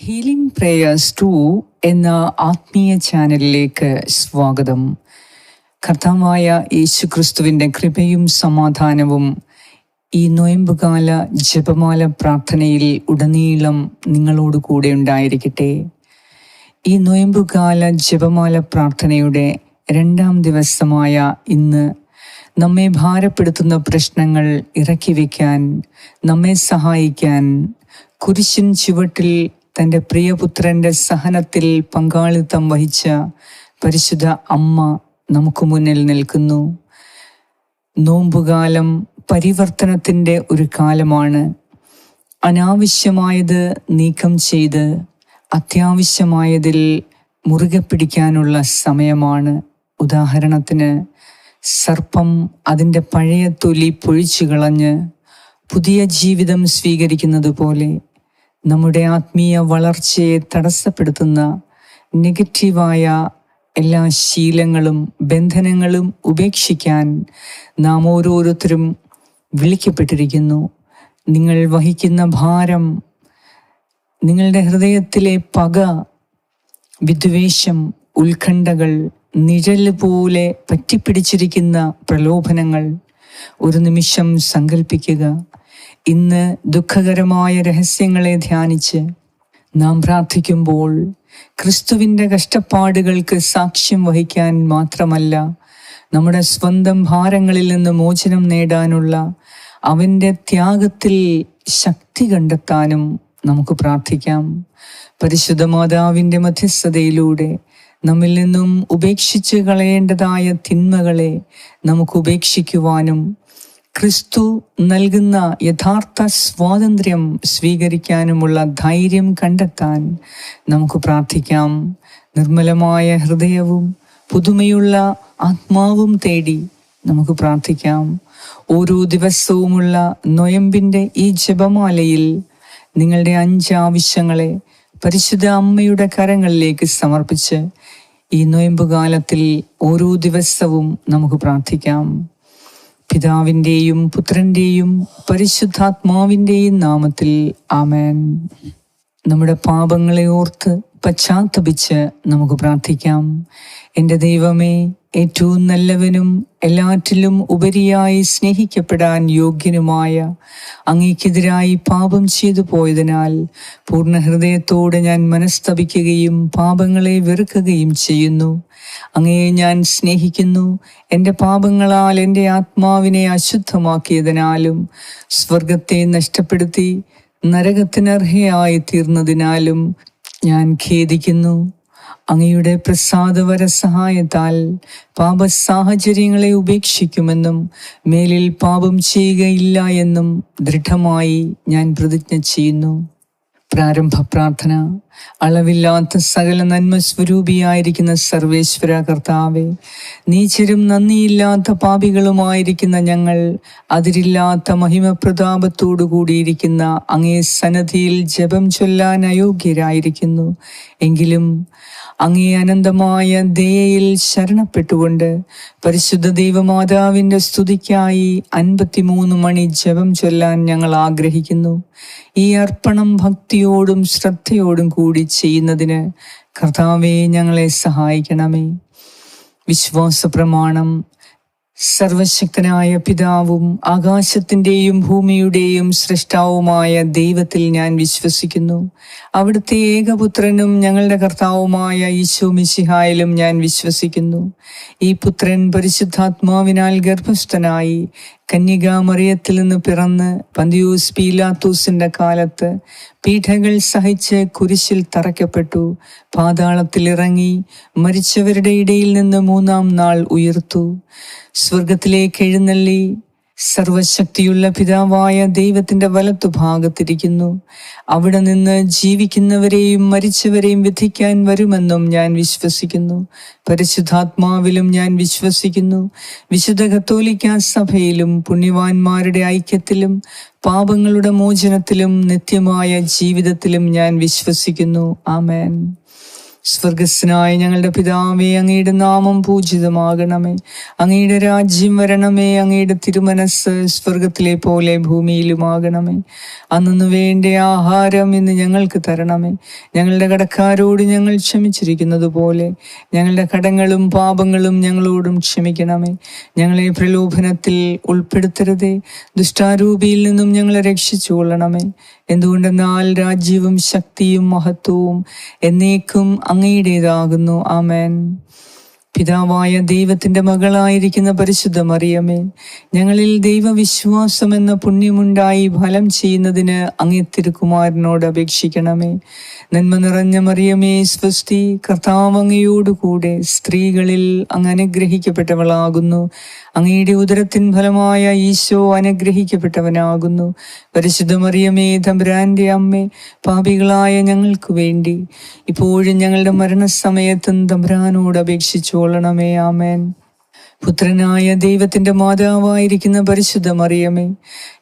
Healing prayers 2 എന്ന ആത്മീയ ചാനലിലേക്ക് സ്വാഗതം. കർത്താവായ യേശുക്രിസ്തുവിൻ്റെ കൃപയും സമാധാനവും ഈ നൊയമ്പുകാല ജപമാല പ്രാർത്ഥനയിൽ ഉടനീളം നിങ്ങളോട് കൂടെ ഉണ്ടായിരിക്കട്ടെ. ഈ നൊയമ്പുകാല ജപമാല പ്രാർത്ഥനയുടെ 2-ാം ദിവസമായ ഇന്ന് നമ്മെ ഭാരപ്പെടുത്തുന്ന പ്രശ്നങ്ങൾ ഇറക്കി വയ്ക്കാൻ, നമ്മെ സഹായിക്കാൻ കുരിശിൻ ചുവട്ടിൽ തൻ്റെ പ്രിയപുത്രൻ്റെ സഹനത്തിൽ പങ്കാളിത്തം വഹിച്ച പരിശുദ്ധ അമ്മ നമുക്ക് മുന്നിൽ നിൽക്കുന്നു. നോമ്പുകാലം പരിവർത്തനത്തിൻ്റെ ഒരു കാലമാണ്. അനാവശ്യമായത് നീക്കം ചെയ്ത് അത്യാവശ്യമായതിൽ മുറുകെ പിടിക്കാനുള്ള സമയമാണ്. ഉദാഹരണത്തിന്, സർപ്പം അതിൻ്റെ പഴയ തൊലി പൊഴിച്ചു കളഞ്ഞ് പുതിയ ജീവിതം സ്വീകരിക്കുന്നത് പോലെ നമ്മുടെ ആത്മീയ വളർച്ചയെ തടസ്സപ്പെടുത്തുന്ന നെഗറ്റീവായ എല്ലാ ശീലങ്ങളും ബന്ധനങ്ങളും ഉപേക്ഷിക്കാൻ നാം ഓരോരുത്തരും വിളിക്കപ്പെട്ടിരിക്കുന്നു. നിങ്ങൾ വഹിക്കുന്ന ഭാരം, നിങ്ങളുടെ ഹൃദയത്തിലെ പക, വിദ്വേഷം, ഉത്കണ്ഠകൾ, നിഴല് പോലെ പറ്റിപ്പിടിച്ചിരിക്കുന്ന പ്രലോഭനങ്ങൾ ഒരു നിമിഷം സങ്കല്പിക്കുക. ഇന്ന് ദുഃഖകരമായ രഹസ്യങ്ങളെ ധ്യാനിച്ച് നാം പ്രാർത്ഥിക്കുമ്പോൾ ക്രിസ്തുവിൻ്റെ കഷ്ടപ്പാടുകൾക്ക് സാക്ഷ്യം വഹിക്കാൻ മാത്രമല്ല, നമ്മുടെ സ്വന്തം ഭാരങ്ങളിൽ നിന്ന് മോചനം നേടാനുള്ള അവൻ്റെ ത്യാഗത്തിൽ ശക്തി കണ്ടെത്താനും നമുക്ക് പ്രാർത്ഥിക്കാം. പരിശുദ്ധ മാതാവിൻ്റെ മധ്യസ്ഥതയിലൂടെ നമ്മിൽ നിന്നും ഉപേക്ഷിച്ച് കളയേണ്ടതായ തിന്മകളെ നമുക്ക് ഉപേക്ഷിക്കുവാനും ക്രിസ്തു നൽകുന്ന യഥാർത്ഥ സ്വാതന്ത്ര്യം സ്വീകരിക്കാനുമുള്ള ധൈര്യം കണ്ടെത്താൻ നമുക്ക് പ്രാർത്ഥിക്കാം. നിർമ്മലമായ ഹൃദയവും പുതുമയുള്ള ആത്മാവും തേടി നമുക്ക് പ്രാർത്ഥിക്കാം. ഓരോ ദിവസവുമുള്ള നൊയമ്പിൻ്റെ ഈ ജപമാലയിൽ നിങ്ങളുടെ 5 ആവശ്യങ്ങളെ പരിശുദ്ധ അമ്മയുടെ കരങ്ങളിലേക്ക് സമർപ്പിച്ച് ഈ നൊയമ്പുകാലത്തിൽ ഓരോ ദിവസവും നമുക്ക് പ്രാർത്ഥിക്കാം. പിതാവിൻ്റെയും പുത്രൻ്റെയും പരിശുദ്ധാത്മാവിൻ്റെയും നാമത്തിൽ ആമേൻ. നമ്മുടെ പാപങ്ങളെ ഓർത്ത് പശ്ചാത്തപിച്ച് നമുക്ക് പ്രാർത്ഥിക്കാം. എൻ്റെ ദൈവമേ, ഏറ്റവും നല്ലവനും എല്ലാറ്റിലും ഉപരിയായി സ്നേഹിക്കപ്പെടാൻ യോഗ്യനുമായ അങ്ങേക്കെതിരായി പാപം ചെയ്തു പോയതിനാൽ പൂർണ്ണ ഹൃദയത്തോടെ ഞാൻ മനസ്തപിക്കുകയും പാപങ്ങളെ വെറുക്കുകയും ചെയ്യുന്നു. അങ്ങയെ ഞാൻ സ്നേഹിക്കുന്നു. എൻ്റെ പാപങ്ങളാൽ എൻ്റെ ആത്മാവിനെ അശുദ്ധമാക്കിയതിനാലും സ്വർഗത്തെ നഷ്ടപ്പെടുത്തി നരകത്തിനർഹയായി തീർന്നതിനാലും ഞാൻ ഖേദിക്കുന്നു. അങ്ങയുടെ പ്രസാദവര സഹായത്താൽ പാപസാഹചര്യങ്ങളെ ഉപേക്ഷിക്കുമെന്നും മേലിൽ പാപം ചെയ്യുകയില്ല എന്നും ദൃഢമായി ഞാൻ പ്രതിജ്ഞ ചെയ്യുന്നു. പ്രാരംഭ പ്രാർത്ഥന. അളവില്ലാത്ത സകല നന്മ സ്വരൂപിയായിരിക്കുന്ന സർവേശ്വര കർത്താവേ, നീചരും നന്ദിയില്ലാത്ത പാപികളുമായിരിക്കുന്ന ഞങ്ങൾ അതിരില്ലാത്ത മഹിമപ്രതാപത്തോടു കൂടിയിരിക്കുന്ന അങ്ങേ സന്നദ്ധിയിൽ ജപം ചൊല്ലാൻ അയോഗ്യരായിരിക്കുന്നു. എങ്കിലും അങ്ങേ അനന്തമായ ദയയിൽ ശരണപ്പെട്ടുകൊണ്ട് പരിശുദ്ധ ദൈവമാതാവിൻ്റെ സ്തുതിക്കായി 53 മണി ജപം ചൊല്ലാൻ ഞങ്ങൾ ആഗ്രഹിക്കുന്നു. ഈ അർപ്പണം ഭക്തിയോടും ശ്രദ്ധയോടും കൂടി ചെയ്യുന്നതിന് കർത്താവേ ഞങ്ങളെ സഹായിക്കണമേ. വിശ്വാസ പ്രമാണം. സർവശക്തനായ പിതാവും ആകാശത്തിൻ്റെയും ഭൂമിയുടെയും സൃഷ്ടാവുമായ ദൈവത്തിൽ ഞാൻ വിശ്വസിക്കുന്നു. അവിടുത്തെ ഏകപുത്രനും ഞങ്ങളുടെ കർത്താവുമായ ഈശോ മിശിഹായിലും ഞാൻ വിശ്വസിക്കുന്നു. ഈ പുത്രൻ പരിശുദ്ധാത്മാവിനാൽ ഗർഭസ്ഥനായി കന്യകാമറിയത്തിൽ നിന്ന് പിറന്ന് പന്തിയൂസ് പീലാത്തോസിന്റെ കാലത്ത് പീഡകൾ സഹിച്ച് കുരിശിൽ തറയ്ക്കപ്പെട്ടു, പാതാളത്തിൽ ഇറങ്ങി മരിച്ചവരുടെ ഇടയിൽ നിന്ന് 3-ാം നാൾ ഉയർത്തു, സ്വർഗത്തിലേക്ക് എഴുന്നള്ളി സർവശക്തിയുള്ള പിതാവായ ദൈവത്തിന്റെ വലത്തുഭാഗത്തിരിക്കുന്നു. അവിടെ നിന്ന് ജീവിക്കുന്നവരെയും മരിച്ചവരെയും വിധിക്കാൻ വരുമെന്നും ഞാൻ വിശ്വസിക്കുന്നു. പരിശുദ്ധാത്മാവിലും ഞാൻ വിശ്വസിക്കുന്നു. വിശുദ്ധ കത്തോലിക്കാ സഭയിലും പുണ്യവാന്മാരുടെ ഐക്യത്തിലും പാപങ്ങളുടെ മോചനത്തിലും നിത്യമായ ജീവിതത്തിലും ഞാൻ വിശ്വസിക്കുന്നു. ആമേൻ. സ്വർഗസ്നായ ഞങ്ങളുടെ പിതാവേ, അങ്ങയുടെ നാമം പൂജിതമാകണമേ. അങ്ങയുടെ രാജ്യം വരണമേ. അങ്ങയുടെ തിരുമനസ് സ്വർഗത്തിലെ പോലെ ഭൂമിയിലുമാകണമേ. അന്നു വേണ്ട ആഹാരം ഇന്ന് ഞങ്ങൾക്ക് തരണമേ. ഞങ്ങളുടെ കടക്കാരോട് ഞങ്ങൾ ക്ഷമിച്ചിരിക്കുന്നത് പോലെ ഞങ്ങളുടെ കടങ്ങളും പാപങ്ങളും ഞങ്ങളോടും ക്ഷമിക്കണമേ. ഞങ്ങളെ പ്രലോഭനത്തിൽ ഉൾപ്പെടുത്തരുതേ, ദുഷ്ടാരൂപിയിൽ നിന്നും ഞങ്ങളെ രക്ഷിച്ചു കൊള്ളണമേ. എന്തുകൊണ്ടെന്നാൽ രാജ്യവും ശക്തിയും മഹത്വവും എന്നേക്കും അങ്ങയുടേതാകുന്നു. ആമേൻ. പിതാവായ ദൈവത്തിന്റെ മകളായിരിക്കുന്ന പരിശുദ്ധ മറിയമേ, ഞങ്ങളിൽ ദൈവവിശ്വാസം എന്ന പുണ്യമുണ്ടായി ഫലം ചെയ്യുന്നതിന് അങ്ങേ തിരുക്കുമാരനോട് അപേക്ഷിക്കണമേ. നന്മ നിറഞ്ഞ മറിയമേ, സ്വസ്തി, കർത്താവ് അങ്ങയോടുകൂടെ സ്ത്രീകളിൽ അങ്ങ് അനുഗ്രഹിക്കപ്പെട്ടവളാകുന്നു. അങ്ങയുടെ ഉദരത്തിൻ ഫലമായ ഈശോ അനുഗ്രഹിക്കപ്പെട്ടവനാകുന്നു. പരിശുദ്ധ മറിയമേ, തമ്പുരാന്റെ അമ്മേ, പാപികളായ ഞങ്ങൾക്ക് വേണ്ടി ഇപ്പോഴും ഞങ്ങളുടെ മരണസമയത്തും തമ്പുരാനോട് അപേക്ഷിച്ചുകൊള്ളണമേ. ആമേൻ. പുത്രനായ ദൈവത്തിന്റെ മാതാവായിരിക്കുന്ന പരിശുദ്ധ മറിയമേ,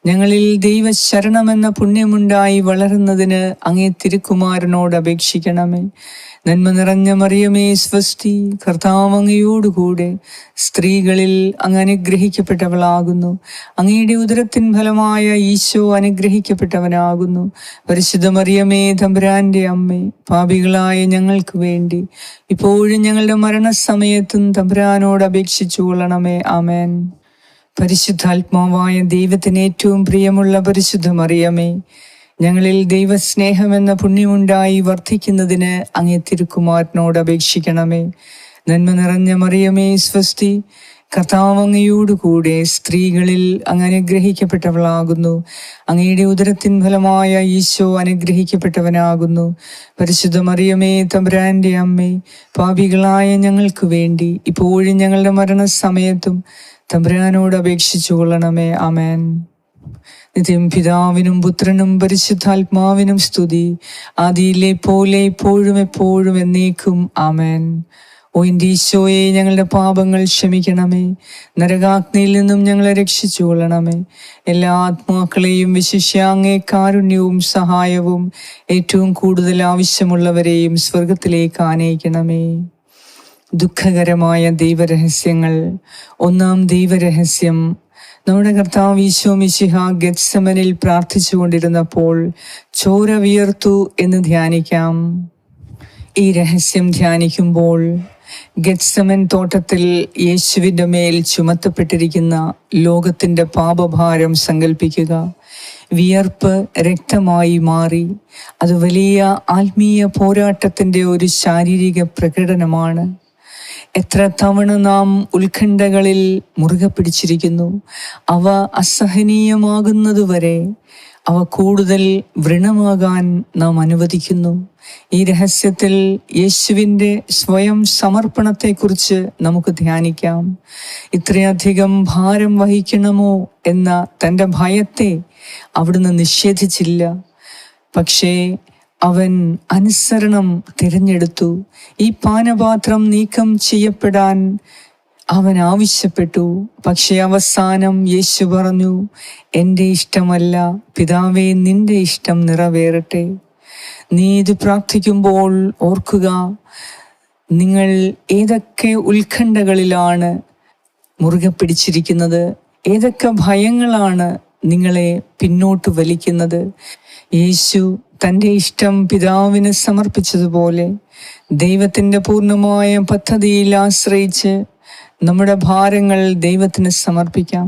ഞങ്ങളിൽ ദൈവശരണമെന്ന പുണ്യമുണ്ടായി വളരുന്നതിന് അങ്ങേ തിരുക്കുമാരനോട് അപേക്ഷിക്കണമേ. നന്മ നിറഞ്ഞ മറിയമേ, സ്വസ്തി, കർത്താവ് അങ്ങയോടുകൂടെ സ്ത്രീകളിൽ അങ്ങ് അനുഗ്രഹിക്കപ്പെട്ടവളാകുന്നു. അങ്ങയുടെ ഉദരത്തിൻ ഫലമായ ഈശോ അനുഗ്രഹിക്കപ്പെട്ടവനാകുന്നു. പരിശുദ്ധ മറിയമേ, തമ്പുരാന്റെ അമ്മേ, പാപികളായ ഞങ്ങൾക്ക് വേണ്ടി ഇപ്പോഴും ഞങ്ങളുടെ മരണസമയത്തും തമ്പുരാനോട് അപേക്ഷിച്ചു കൊള്ളണമേ. ആമേൻ. പരിശുദ്ധാത്മാവായ ദൈവത്തിന് ഏറ്റവും പ്രിയമുള്ള പരിശുദ്ധ മറിയമേ, ഞങ്ങളിൽ ദൈവസ്നേഹമെന്ന പുണ്യമുണ്ടായി വർദ്ധിക്കുന്നതിന് അങ്ങേ തിരുക്കുമാരനോട് അപേക്ഷിക്കണമേ. നന്മ നിറഞ്ഞ മറിയമേ, സ്വസ്തി, കർത്താവ് അങ്ങയോടുകൂടെ സ്ത്രീകളിൽ അങ്ങ് അനുഗ്രഹിക്കപ്പെട്ടവളാകുന്നു. അങ്ങയുടെ ഉദരത്തിൻ ഫലമായ ഈശോ അനുഗ്രഹിക്കപ്പെട്ടവനാകുന്നു. പരിശുദ്ധ മറിയമേ, തമ്പുരാന്റെ അമ്മേ, പാപികളായ ഞങ്ങൾക്ക് വേണ്ടി ഇപ്പോഴും ഞങ്ങളുടെ മരണസമയത്തും തമ്പുരാനോട് അപേക്ഷിച്ചു കൊള്ളണമേ. ആമേൻ. നിത്യം പിതാവിനും പുത്രനും പരിശുദ്ധാത്മാവിനും സ്തുതി, ആദിയിലെ പോലെ ഇപ്പോഴും എപ്പോഴും എന്നേക്കും. ആമേൻ. ഓ എൻ്റെ ഈശോയെ, ഞങ്ങളുടെ പാപങ്ങൾ ക്ഷമിക്കണമേ. നരകാഗ്നിയിൽ നിന്നും ഞങ്ങളെ രക്ഷിച്ചു കൊള്ളണമേ. എല്ലാ ആത്മാക്കളെയും വിശിഷ്യ അങ്ങേ കാരുണ്യവും സഹായവും ഏറ്റവും കൂടുതൽ ആവശ്യമുള്ളവരെയും സ്വർഗത്തിലേക്ക് ആനയിക്കണമേ. ദുഃഖകരമായ ദൈവരഹസ്യങ്ങൾ. ഒന്നാം ദൈവരഹസ്യം. നമ്മുടെ കർത്താവ് ഈശോ മിശിഹ ഗെത്സമനിൽ പ്രാർത്ഥിച്ചുകൊണ്ടിരുന്നപ്പോൾ ചോര വിയർത്തു എന്ന് ധ്യാനിക്കാം. ഈ രഹസ്യം ധ്യാനിക്കുമ്പോൾ ഗെത്സമൻ തോട്ടത്തിൽ യേശുവിൻ്റെ മേൽ ചുമത്തപ്പെട്ടിരിക്കുന്ന ലോകത്തിൻ്റെ പാപഭാരം സങ്കല്പിക്കുക. വിയർപ്പ് രക്തമായി മാറി. അത് വലിയ ആത്മീയ പോരാട്ടത്തിൻ്റെ ഒരു ശാരീരിക പ്രകടനമാണ്. എത്ര തവണ നാം ഉത്കണ്ഠകളിൽ മുറുകെ പിടിച്ചിരിക്കുന്നു. അവ അസഹനീയമാകുന്നതുവരെ അവ കൂടുതൽ വ്രണമാകാൻ നാം അനുവദിക്കുന്നു. ഈ രഹസ്യത്തിൽ യേശുവിൻ്റെ സ്വയം സമർപ്പണത്തെക്കുറിച്ച് നമുക്ക് ധ്യാനിക്കാം. ഇത്രയധികം ഭാരം വഹിക്കണമോ എന്ന തൻ്റെ ഭയത്തെ അവിടുന്ന് നിഷേധിച്ചില്ല. പക്ഷേ അവൻ അനുസരണം തിരഞ്ഞെടുത്തു. ഈ പാനപാത്രം നീക്കം ചെയ്യപ്പെടാൻ അവൻ ആവശ്യപ്പെട്ടു. പക്ഷെ അവസാനം യേശു പറഞ്ഞു, എൻ്റെ ഇഷ്ടമല്ല പിതാവേ, നിന്റെ ഇഷ്ടം നിറവേറട്ടെ. നീ ഇത് പ്രാർത്ഥിക്കുമ്പോൾ ഓർക്കുക, നിങ്ങൾ ഏതൊക്കെ ഉത്കണ്ഠകളിലാണ് മുറുകെ പിടിച്ചിരിക്കുന്നത്, ഏതൊക്കെ ഭയങ്ങളാണ് നിങ്ങളെ പിന്നോട്ട് വലിക്കുന്നത്. യേശു തൻ്റെ ഇഷ്ടം പിതാവിന് സമർപ്പിച്ചതുപോലെ ദൈവത്തിൻ്റെ പൂർണ്ണമായ പദ്ധതിയിൽ ആശ്രയിച്ച് നമ്മുടെ ഭാരങ്ങൾ ദൈവത്തിന് സമർപ്പിക്കാം.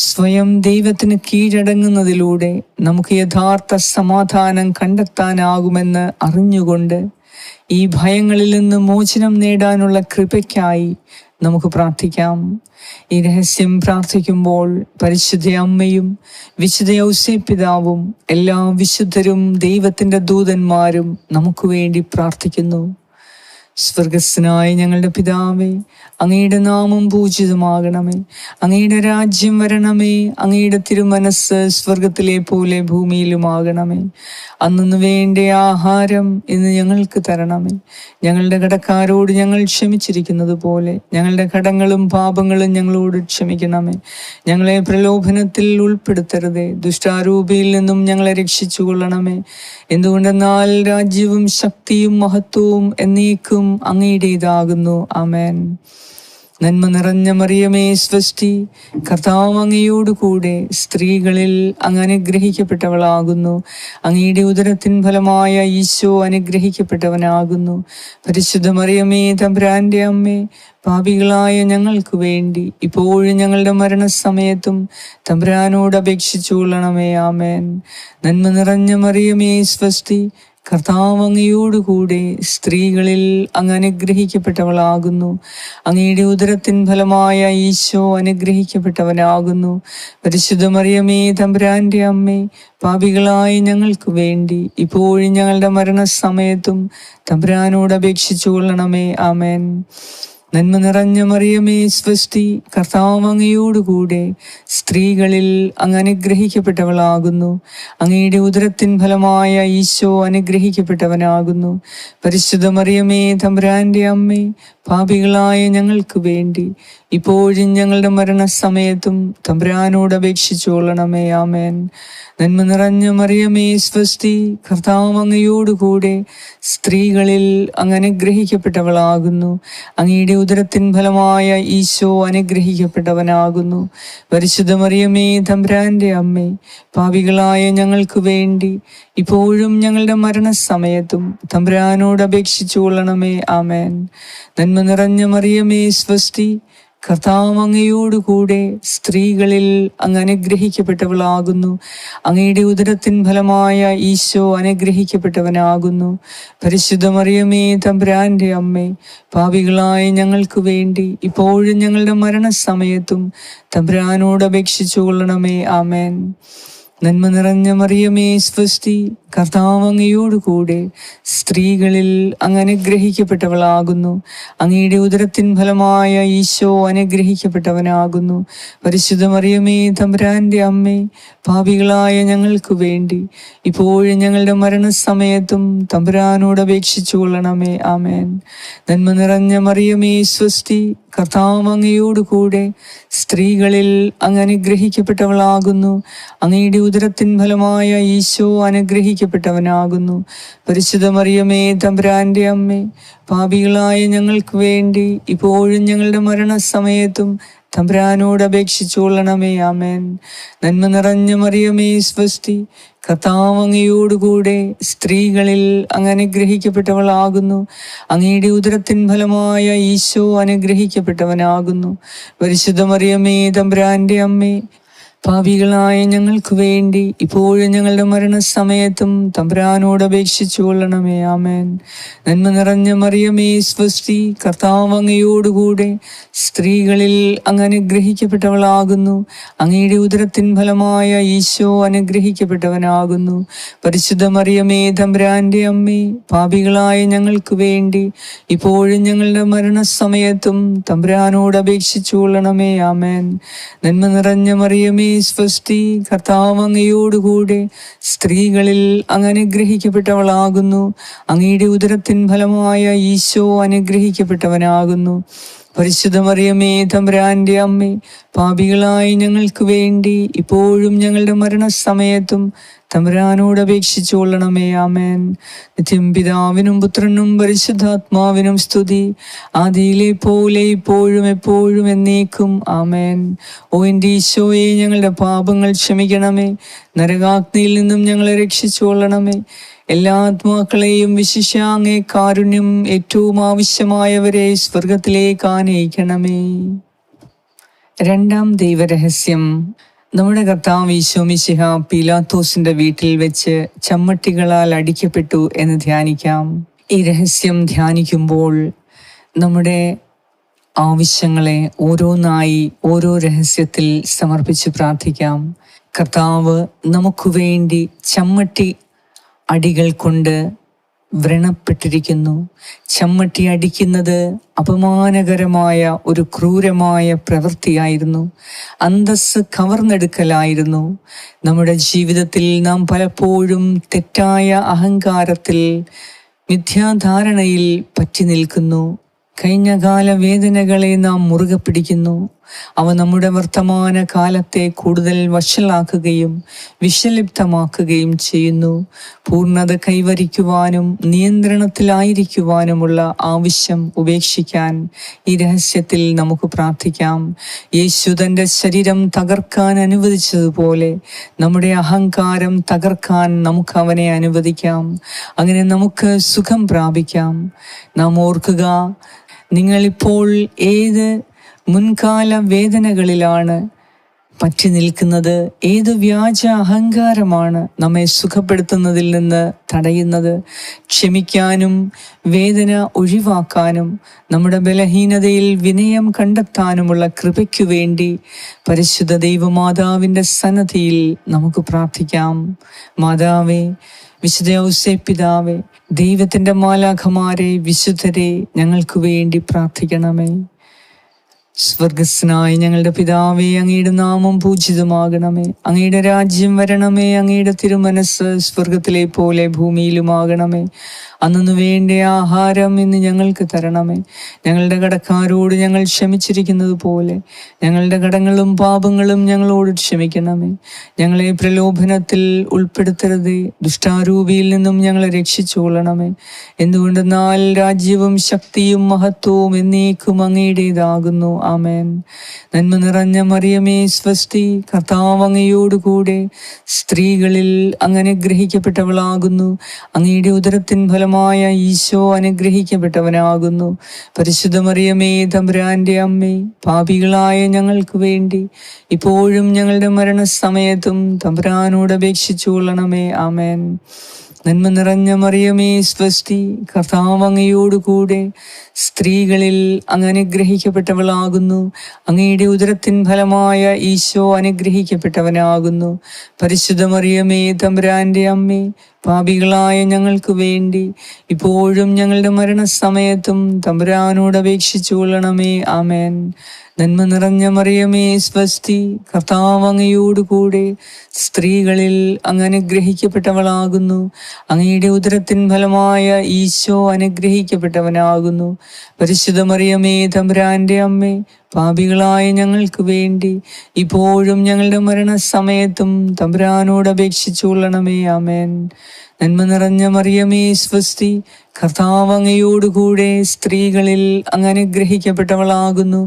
സ്വയം ദൈവത്തിന് കീഴടങ്ങുന്നതിലൂടെ നമുക്ക് യഥാർത്ഥ സമാധാനം കണ്ടെത്താനാകുമെന്ന് അറിഞ്ഞുകൊണ്ട് ഈ ഭയങ്ങളിൽ നിന്ന് മോചനം നേടാനുള്ള കൃപയ്ക്കായി നമുക്ക് പ്രാർത്ഥിക്കാം. ഈ രഹസ്യം പ്രാർത്ഥിക്കുമ്പോൾ പരിശുദ്ധ അമ്മയും വിശുദ്ധ ഔസേപ്പ് പിതാവും എല്ലാ വിശുദ്ധരും ദൈവത്തിൻ്റെ ദൂതന്മാരും നമുക്ക് വേണ്ടി പ്രാർത്ഥിക്കുന്നു. സ്വർഗസ്ഥനായ ഞങ്ങളുടെ പിതാവേ, അങ്ങയുടെ നാമം പൂജിതമാകണമേ. അങ്ങയുടെ രാജ്യം വരണമേ. അങ്ങയുടെ തിരുമനസ് സ്വർഗത്തിലെ പോലെ ഭൂമിയിലുമാകണമേ. അന്നു വേണ്ട ആഹാരം ഇന്ന് ഞങ്ങൾക്ക് തരണമേ. ഞങ്ങളുടെ കടക്കാരോട് ഞങ്ങൾ ക്ഷമിച്ചിരിക്കുന്നത് പോലെ ഞങ്ങളുടെ കടങ്ങളും പാപങ്ങളും ഞങ്ങളോട് ക്ഷമിക്കണമേ. ഞങ്ങളെ പ്രലോഭനത്തിൽ ഉൾപ്പെടുത്തരുതേ, ദുഷ്ടാരൂപിയിൽ നിന്നും ഞങ്ങളെ രക്ഷിച്ചു കൊള്ളണമേ. എന്തുകൊണ്ടെന്നാൽ രാജ്യവും ശക്തിയും മഹത്വവും എന്നേക്കും അങ്ങയുടേതാകുന്നു. ആമേൻ. നന്മ നിറഞ്ഞ മറിയമേ സ്വസ്തി, കർത്താവ് അങ്ങയോട് കൂടെ സ്ത്രീകളിൽ അങ്ങ് അനുഗ്രഹിക്കപ്പെട്ടവളാകുന്നു. അങ്ങയുടെ ഉദരത്തിൻ ഫലമായ ഈശോ അനുഗ്രഹിക്കപ്പെട്ടവനാകുന്നു. പരിശുദ്ധ മറിയമേ തമ്പുരാന്റെ അമ്മേ, പാപികളായ ഞങ്ങൾക്ക് വേണ്ടി ഇപ്പോഴും ഞങ്ങളുടെ മരണസമയത്തും തമ്പുരാനോട് അപേക്ഷിച്ചു കൊള്ളണമേ. ആമേൻ. നന്മ നിറഞ്ഞ മറിയമേ സ്വസ്തി, കർത്താവ് അങ്ങയോടുകൂടെ സ്ത്രീകളിൽ അങ്ങ് അനുഗ്രഹിക്കപ്പെട്ടവളാകുന്നു. അങ്ങയുടെ ഉദരത്തിൻ ഫലമായ ഈശോ അനുഗ്രഹിക്കപ്പെട്ടവനാകുന്നു. പരിശുദ്ധ മറിയമേ തമ്പുരാന്റെ അമ്മേ, പാപികളായ ഞങ്ങൾക്ക് വേണ്ടി ഇപ്പോഴും ഞങ്ങളുടെ മരണസമയത്തും തമ്പുരാനോട് അപേക്ഷിച്ചു കൊള്ളണമേ. ആമേൻ. നന്മ നിറഞ്ഞ മറിയമേ സ്വസ്തി, കർത്താവ് അങ്ങയോടുകൂടെ സ്ത്രീകളിൽ അങ്ങ് അനുഗ്രഹിക്കപ്പെട്ടവളാകുന്നു. അങ്ങയുടെ ഉദരത്തിൻ ഫലമായ ഈശോ അനുഗ്രഹിക്കപ്പെട്ടവനാകുന്നു. പരിശുദ്ധ മറിയമേ തമ്പുരാന്റെ അമ്മേ, പാപികളായ ഞങ്ങൾക്ക് വേണ്ടി ഇപ്പോഴും ഞങ്ങളുടെ മരണസമയത്തും തമ്പുരാനോട് അപേക്ഷിച്ചു കൊള്ളണമേ. ആമേൻ. നന്മ നിറഞ്ഞ മറിയമേ സ്വസ്തി, കർത്താവ് അങ്ങയോടുകൂടെ സ്ത്രീകളിൽ അങ്ങ് അനുഗ്രഹിക്കപ്പെട്ടവളാകുന്നു. അങ്ങയുടെ ഉദരത്തിൻ ഫലമായ ഈശോ അനുഗ്രഹിക്കപ്പെട്ടവനാകുന്നു. പരിശുദ്ധ മറിയമേ തമ്പുരാന്റെ അമ്മേ, പാപികളായ ഞങ്ങൾക്ക് വേണ്ടി ഇപ്പോഴും ഞങ്ങളുടെ മരണസമയത്തും തമ്പുരാനോട് അപേക്ഷിച്ചു കൊള്ളണമേ. ആമേൻ. നന്മ നിറഞ്ഞ മറിയമേ സ്വസ്തി, കർത്താവ് അങ്ങയോടുകൂടെ സ്ത്രീകളിൽ അങ്ങ് അനുഗ്രഹിക്കപ്പെട്ടവളാകുന്നു. അങ്ങയുടെ ഉദരത്തിൻ ഫലമായ ഈശോ അനുഗ്രഹിക്കപ്പെട്ടവനാകുന്നു. പരിശുദ്ധ മറിയമേ തമ്പുരാന്റെ അമ്മേ, പാപികളായ ഞങ്ങൾക്ക് വേണ്ടി ഇപ്പോഴും ഞങ്ങളുടെ മരണസമയത്തും തമ്പുരാനോട് അപേക്ഷിച്ചു കൊള്ളണമേ. ആമേൻ. നന്മ നിറഞ്ഞ മറിയമേ സ്വസ്തി, കർത്താവ് അങ്ങയോടുകൂടെ സ്ത്രീകളിൽ അങ്ങ് അനുഗ്രഹിക്കപ്പെട്ടവളാകുന്നു. അങ്ങയുടെ ഉദരത്തിൻ ഫലമായ ഈശോ അനുഗ്രഹിക്കപ്പെട്ടവനാകുന്നു. പരിശുദ്ധ മറിയമേ തമ്പുരാന്റെ അമ്മേ, പാപികളായ ഞങ്ങൾക്ക് വേണ്ടി ഇപ്പോഴും ഞങ്ങളുടെ മരണസമയത്തും തമ്പുരാനോട് അപേക്ഷിച്ചു കൊള്ളണമേ. ആമേൻ. നന്മ നിറഞ്ഞ മറിയമേ സ്വസ്തി, കർത്താവ് അങ്ങയോടുകൂടെ സ്ത്രീകളിൽ അങ്ങ് അനുഗ്രഹിക്കപ്പെട്ടവളാകുന്നു. അങ്ങയുടെ ഉദരത്തിൻ ഫലമായ ഈശോ അനുഗ്രഹിക്കപ്പെട്ടവനാകുന്നു. പരിശുദ്ധ മറിയമേ തമ്പുരാന്റെ അമ്മേ, പാപികളായ ഞങ്ങൾക്ക് വേണ്ടി ഇപ്പോഴും ഞങ്ങളുടെ മരണസമയത്തും തമ്പുരാനോട് അപേക്ഷിച്ചു കൊള്ളണമേ. ആമേൻ. നന്മ നിറഞ്ഞ മറിയമേ സ്വസ്തി, കർത്താവ് അങ്ങയോടുകൂടെ സ്ത്രീകളിൽ അങ്ങ് അനുഗ്രഹിക്കപ്പെട്ടവളാകുന്നു. അങ്ങയുടെ ഉദരത്തിൻ ഫലമായ ഈശോ അനുഗ്രഹിക്കപ്പെട്ടവനാകുന്നു. പരിശുദ്ധ മറിയമേ തമ്പുരാന്റെ അമ്മേ, പാപികളായ ഞങ്ങൾക്ക് വേണ്ടി ഇപ്പോഴും ഞങ്ങളുടെ മരണസമയത്തും തമ്പുരാനോട് അപേക്ഷിച്ചു കൊള്ളണമേ. ആമേൻ. നന്മ നിറഞ്ഞ മറിയമേ സ്വസ്തി, കർത്താവ് അങ്ങയോടുകൂടെ സ്ത്രീകളിൽ അങ്ങ് അനുഗ്രഹിക്കപ്പെട്ടവളാകുന്നു. അങ്ങയുടെ ഉദരത്തിൻ ഫലമായ ഈശോ അനുഗ്രഹിക്കപ്പെട്ടവനാകുന്നു. പരിശുദ്ധ മറിയമേ തമ്പുരാന്റെ അമ്മേ, പാപികളായ ഞങ്ങൾക്ക് വേണ്ടി ഇപ്പോഴും ഞങ്ങളുടെ മരണസമയത്തും തമ്പുരാനോട് അപേക്ഷിച്ചു കൊള്ളണമേ. ആമേൻ. നന്മ നിറഞ്ഞ മറിയമേ സ്വസ്തി, കർത്താവ് അങ്ങയോടുകൂടെ സ്ത്രീകളിൽ അങ്ങ് അനുഗ്രഹിക്കപ്പെട്ടവളാകുന്നു. അങ്ങയുടെ ഉദരത്തിൻ ഫലമായ ഈശോ അനുഗ്രഹിക്കപ്പെട്ടവനാകുന്നു. പരിശുദ്ധ മറിയമേ തമ്പുരാന്റെ അമ്മേ, പാപികളായ ഞങ്ങൾക്ക് വേണ്ടി ഇപ്പോഴും ഞങ്ങളുടെ മരണസമയത്തും തമ്പുരാനോട് അപേക്ഷിച്ചു കൊള്ളണമേ. ആമേൻ. നിത്യം പിതാവിനും പുത്രനും പരിശുദ്ധാത്മാവിനും സ്തുതി, ആദിയിലെ പോലെ ഇപ്പോഴും എപ്പോഴും എന്നേക്കും. ആമേൻ. ഓ എൻ്റെ ഈശോയെ, ഞങ്ങളുടെ പാപങ്ങൾ ക്ഷമിക്കണമേ. നരകാഗ്നിയിൽ നിന്നും ഞങ്ങളെ രക്ഷിച്ചു കൊള്ളണമേ. എല്ലാ ആത്മാക്കളെയും വിശിഷ്യ അങ്ങേ കാരുണ്യം ഏറ്റവും ആവശ്യമായവരെ സ്വർഗത്തിലേക്ക് ആനയിക്കണമേ. രണ്ടാം ദൈവരഹസ്യം. നമ്മുടെ കർത്താവ് ഈശോ മിശിഹ പീലാത്തോസിന്റെ വീട്ടിൽ വെച്ച് ചമ്മട്ടികളാൽ അടിക്കപ്പെട്ടു എന്ന് ധ്യാനിക്കാം. ഈ രഹസ്യം ധ്യാനിക്കുമ്പോൾ നമ്മുടെ ആവശ്യങ്ങളെ ഓരോന്നായി ഓരോ രഹസ്യത്തിൽ സമർപ്പിച്ച് പ്രാർത്ഥിക്കാം. കർത്താവ് നമുക്ക് വേണ്ടി ചമ്മട്ടി അടികൾ കൊണ്ട് വ്രണപ്പെട്ടിരിക്കുന്നു. ചമ്മട്ടി അടിക്കുന്നത് അപമാനകരമായ ഒരു ക്രൂരമായ പ്രവൃത്തിയായിരുന്നു. അന്തസ്സ് കവർന്നെടുക്കലായിരുന്നു. നമ്മുടെ ജീവിതത്തിൽ നാം പലപ്പോഴും തെറ്റായ അഹങ്കാരത്തിൽ, മിഥ്യാധാരണയിൽ പറ്റി നിൽക്കുന്നു. കഴിഞ്ഞകാല വേദനകളെ നാം മുറുകെ പിടിക്കുന്നു. അവ നമ്മുടെ വർത്തമാന കാലത്തെ കൂടുതൽ വഷളാക്കുകയും വിഷലിപ്തമാക്കുകയും ചെയ്യുന്നു. പൂർണ്ണത കൈവരിക്കുവാനും നിയന്ത്രണത്തിലായിരിക്കുവാനുമുള്ള ആവശ്യം ഉപേക്ഷിക്കാൻ ഈ രഹസ്യത്തിൽ നമുക്ക് പ്രാർത്ഥിക്കാം. യേശു തൻ്റെ ശരീരം തകർക്കാൻ അനുവദിച്ചതുപോലെ നമ്മുടെ അഹങ്കാരം തകർക്കാൻ നമുക്ക് അവനെ അനുവദിക്കാം. അങ്ങനെ നമുക്ക് സുഖം പ്രാപിക്കാം. നാം ഓർക്കുക, നിങ്ങളിപ്പോൾ ഏത് മുൻകാല വേദനകളിലാണ് പറ്റി നിൽക്കുന്നത്? ഏത് വ്യാജ അഹങ്കാരമാണ് നമ്മെ സുഖപ്പെടുത്തുന്നതിൽ നിന്ന് തടയുന്നത്? ക്ഷമിക്കാനും വേദന ഒഴിവാക്കാനും നമ്മുടെ ബലഹീനതയിൽ വിനയം കണ്ടെത്താനുമുള്ള കൃപയ്ക്കു വേണ്ടി പരിശുദ്ധ ദൈവമാതാവിൻ്റെ സന്നിധിയിൽ നമുക്ക് പ്രാർത്ഥിക്കാം. മാതാവേ, വിശുദ്ധ ഔസേപ്പ് പിതാവേ, ദൈവത്തിൻ്റെ മാലാഖമാരെ, വിശുദ്ധരെ, ഞങ്ങൾക്ക് വേണ്ടി പ്രാർത്ഥിക്കണമേ. സ്വർഗസ്നായ ഞങ്ങളുടെ പിതാവേ, അങ്ങയുടെ നാമം പൂജിതമാകണമേ. അങ്ങയുടെ രാജ്യം വരണമേ. അങ്ങയുടെ തിരുമനസ് സ്വർഗത്തിലെ പോലെ ഭൂമിയിലുമാകണമേ. അന്നു വേണ്ട ആഹാരം ഇന്ന് ഞങ്ങൾക്ക് തരണമേ. ഞങ്ങളുടെ കടക്കാരോട് ഞങ്ങൾ ക്ഷമിച്ചിരിക്കുന്നത് പോലെ ഞങ്ങളുടെ കടങ്ങളും പാപങ്ങളും ഞങ്ങളോട് ക്ഷമിക്കണമേ. ഞങ്ങളെ പ്രലോഭനത്തിൽ ഉൾപ്പെടുത്തരുതേ, ദുഷ്ടാരൂപിയിൽ നിന്നും ഞങ്ങളെ രക്ഷിച്ചുകൊള്ളണമേ. എന്തുകൊണ്ടെന്നാൽ രാജ്യവും ശക്തിയും മഹത്വവും എന്നേക്കും അങ്ങയുടേതാകുന്നു. ആമേൻ. നന്മ നിറഞ്ഞ മറിയമേ, സ്വസ്തി, കർത്താവ് അങ്ങയോടുകൂടെ സ്ത്രീകളിൽ അങ്ങ് അനുഗ്രഹിക്കപ്പെട്ടവളാകുന്നു. അങ്ങയുടെ ഉദരത്തിൻ ഫലമായ ഈശോ അനുഗ്രഹിക്കപ്പെട്ടവനാകുന്നു. പരിശുദ്ധ മറിയമേ, തമ്പുരാന്റെ അമ്മേ, പാപികളായ ഞങ്ങൾക്ക് വേണ്ടി ഇപ്പോഴും ഞങ്ങളുടെ മരണസമയത്തും തമ്പുരാനോട് അപേക്ഷിച്ചു കൊള്ളണമേ. ആമേൻ. നന്മ നിറഞ്ഞ മറിയമേ, സ്വസ്തി, കർത്താവ് അങ്ങയോടുകൂടെ സ്ത്രീകളിൽ അങ്ങ് അനുഗ്രഹിക്കപ്പെട്ടവളാകുന്നു. അങ്ങയുടെ ഉദരത്തിൻ ഫലമായ ഈശോ അനുഗ്രഹിക്കപ്പെട്ടവനാകുന്നു. പരിശുദ്ധ മറിയമേ, തമ്പുരാന്റെ അമ്മേ, പാപികളായ ഞങ്ങൾക്ക് വേണ്ടി ഇപ്പോഴും ഞങ്ങളുടെ മരണസമയത്തും തമ്പുരാനോട് അപേക്ഷിച്ചു കൊള്ളണമേ. ആമേൻ. നന്മ നിറഞ്ഞ മറിയമേ, സ്വസ്തി, കർത്താവ് അങ്ങയോടുകൂടെ സ്ത്രീകളിൽ അങ്ങ് അനുഗ്രഹിക്കപ്പെട്ടവളാകുന്നു. അങ്ങയുടെ ഉദരത്തിൻ ഫലമായ ഈശോ അനുഗ്രഹിക്കപ്പെട്ടവനാകുന്നു. പരിശുദ്ധ മറിയമേ, തമ്പുരാന്റെ അമ്മേ, പാപികളായ ഞങ്ങൾക്ക് വേണ്ടി ഇപ്പോഴും ഞങ്ങളുടെ മരണസമയത്തും തമ്പുരാനോട് അപേക്ഷിച്ചു കൊള്ളണമേ. ആമേൻ. നന്മ നിറഞ്ഞ മറിയമേ, സ്വസ്തി, കർത്താവ് അങ്ങയോടുകൂടെ സ്ത്രീകളിൽ അങ്ങ് അനുഗ്രഹിക്കപ്പെട്ടവളാകുന്നു.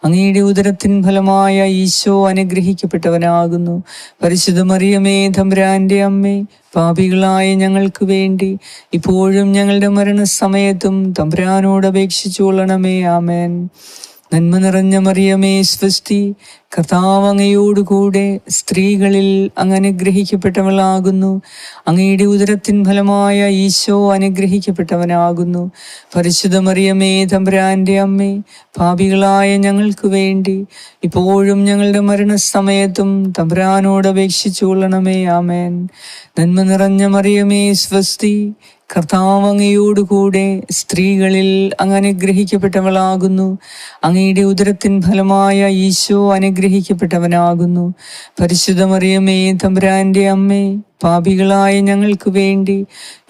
അങ്ങയുടെ ഉദരത്തിൻ ഫലമായ ഈശോ അനുഗ്രഹിക്കപ്പെട്ടവനാകുന്നു. പരിശുദ്ധ മറിയമേ, തമ്പുരാന്റെ അമ്മേ, പാപികളായ ഞങ്ങൾക്ക് വേണ്ടി ഇപ്പോഴും ഞങ്ങളുടെ മരണസമയത്തും തമ്പുരാനോട് അപേക്ഷിച്ചു കൊള്ളണമേ. ആമേൻ. നന്മ നിറഞ്ഞ മറിയമേ, സ്വസ്തി, കർത്താവ് അങ്ങയോടുകൂടെ സ്ത്രീകളിൽ അങ്ങ് അനുഗ്രഹിക്കപ്പെട്ടവളാകുന്നു. അങ്ങയുടെ ഉദരത്തിൻ ഫലമായ ഈശോ അനുഗ്രഹിക്കപ്പെട്ടവനാകുന്നു. പരിശുദ്ധ മറിയമേ, തമ്പുരാന്റെ അമ്മേ, പാപികളായ ഞങ്ങൾക്ക് വേണ്ടി ഇപ്പോഴും ഞങ്ങളുടെ മരണസമയത്തും തമ്പുരാനോട് അപേക്ഷിച്ചു കൊള്ളണമേ. ആമേൻ. നന്മ നിറഞ്ഞ മറിയമേ, സ്വസ്തി, കർത്താവ് അങ്ങയോടുകൂടെ സ്ത്രീകളിൽ അങ്ങ് അനുഗ്രഹിക്കപ്പെട്ടവളാകുന്നു. അങ്ങയുടെ ഉദരത്തിൻ ഫലമായ ഈശോ അനുഗ്രഹിക്കപ്പെട്ടവനാകുന്നു. പരിശുദ്ധ മറിയമേ, തമ്പുരാന്റെ അമ്മേ, പാപികളായ ഞങ്ങൾക്ക് വേണ്ടി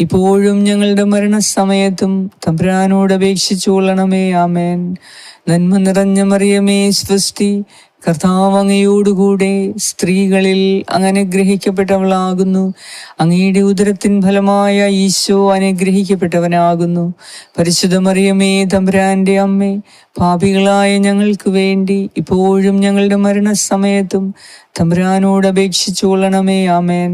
ഇപ്പോഴും ഞങ്ങളുടെ മരണസമയത്തും തമ്പുരാനോട് അപേക്ഷിച്ചു കൊള്ളണമേ. ആമേൻ. നന്മ നിറഞ്ഞ മറിയമേ, സ്വസ്തി, കർത്താവ് അങ്ങയോടുകൂടെ സ്ത്രീകളിൽ അങ്ങ് അനുഗ്രഹിക്കപ്പെട്ടവളാകുന്നു. അങ്ങയുടെ ഉദരത്തിൻ ഫലമായ ഈശോ അനുഗ്രഹിക്കപ്പെട്ടവനാകുന്നു. പരിശുദ്ധ മറിയമേ, തമ്പുരാന്റെ അമ്മേ, പാപികളായ ഞങ്ങൾക്ക് വേണ്ടി ഇപ്പോഴും ഞങ്ങളുടെ മരണസമയത്തും തമ്പുരാനോട് അപേക്ഷിച്ചു കൊള്ളണമേ. ആമേൻ.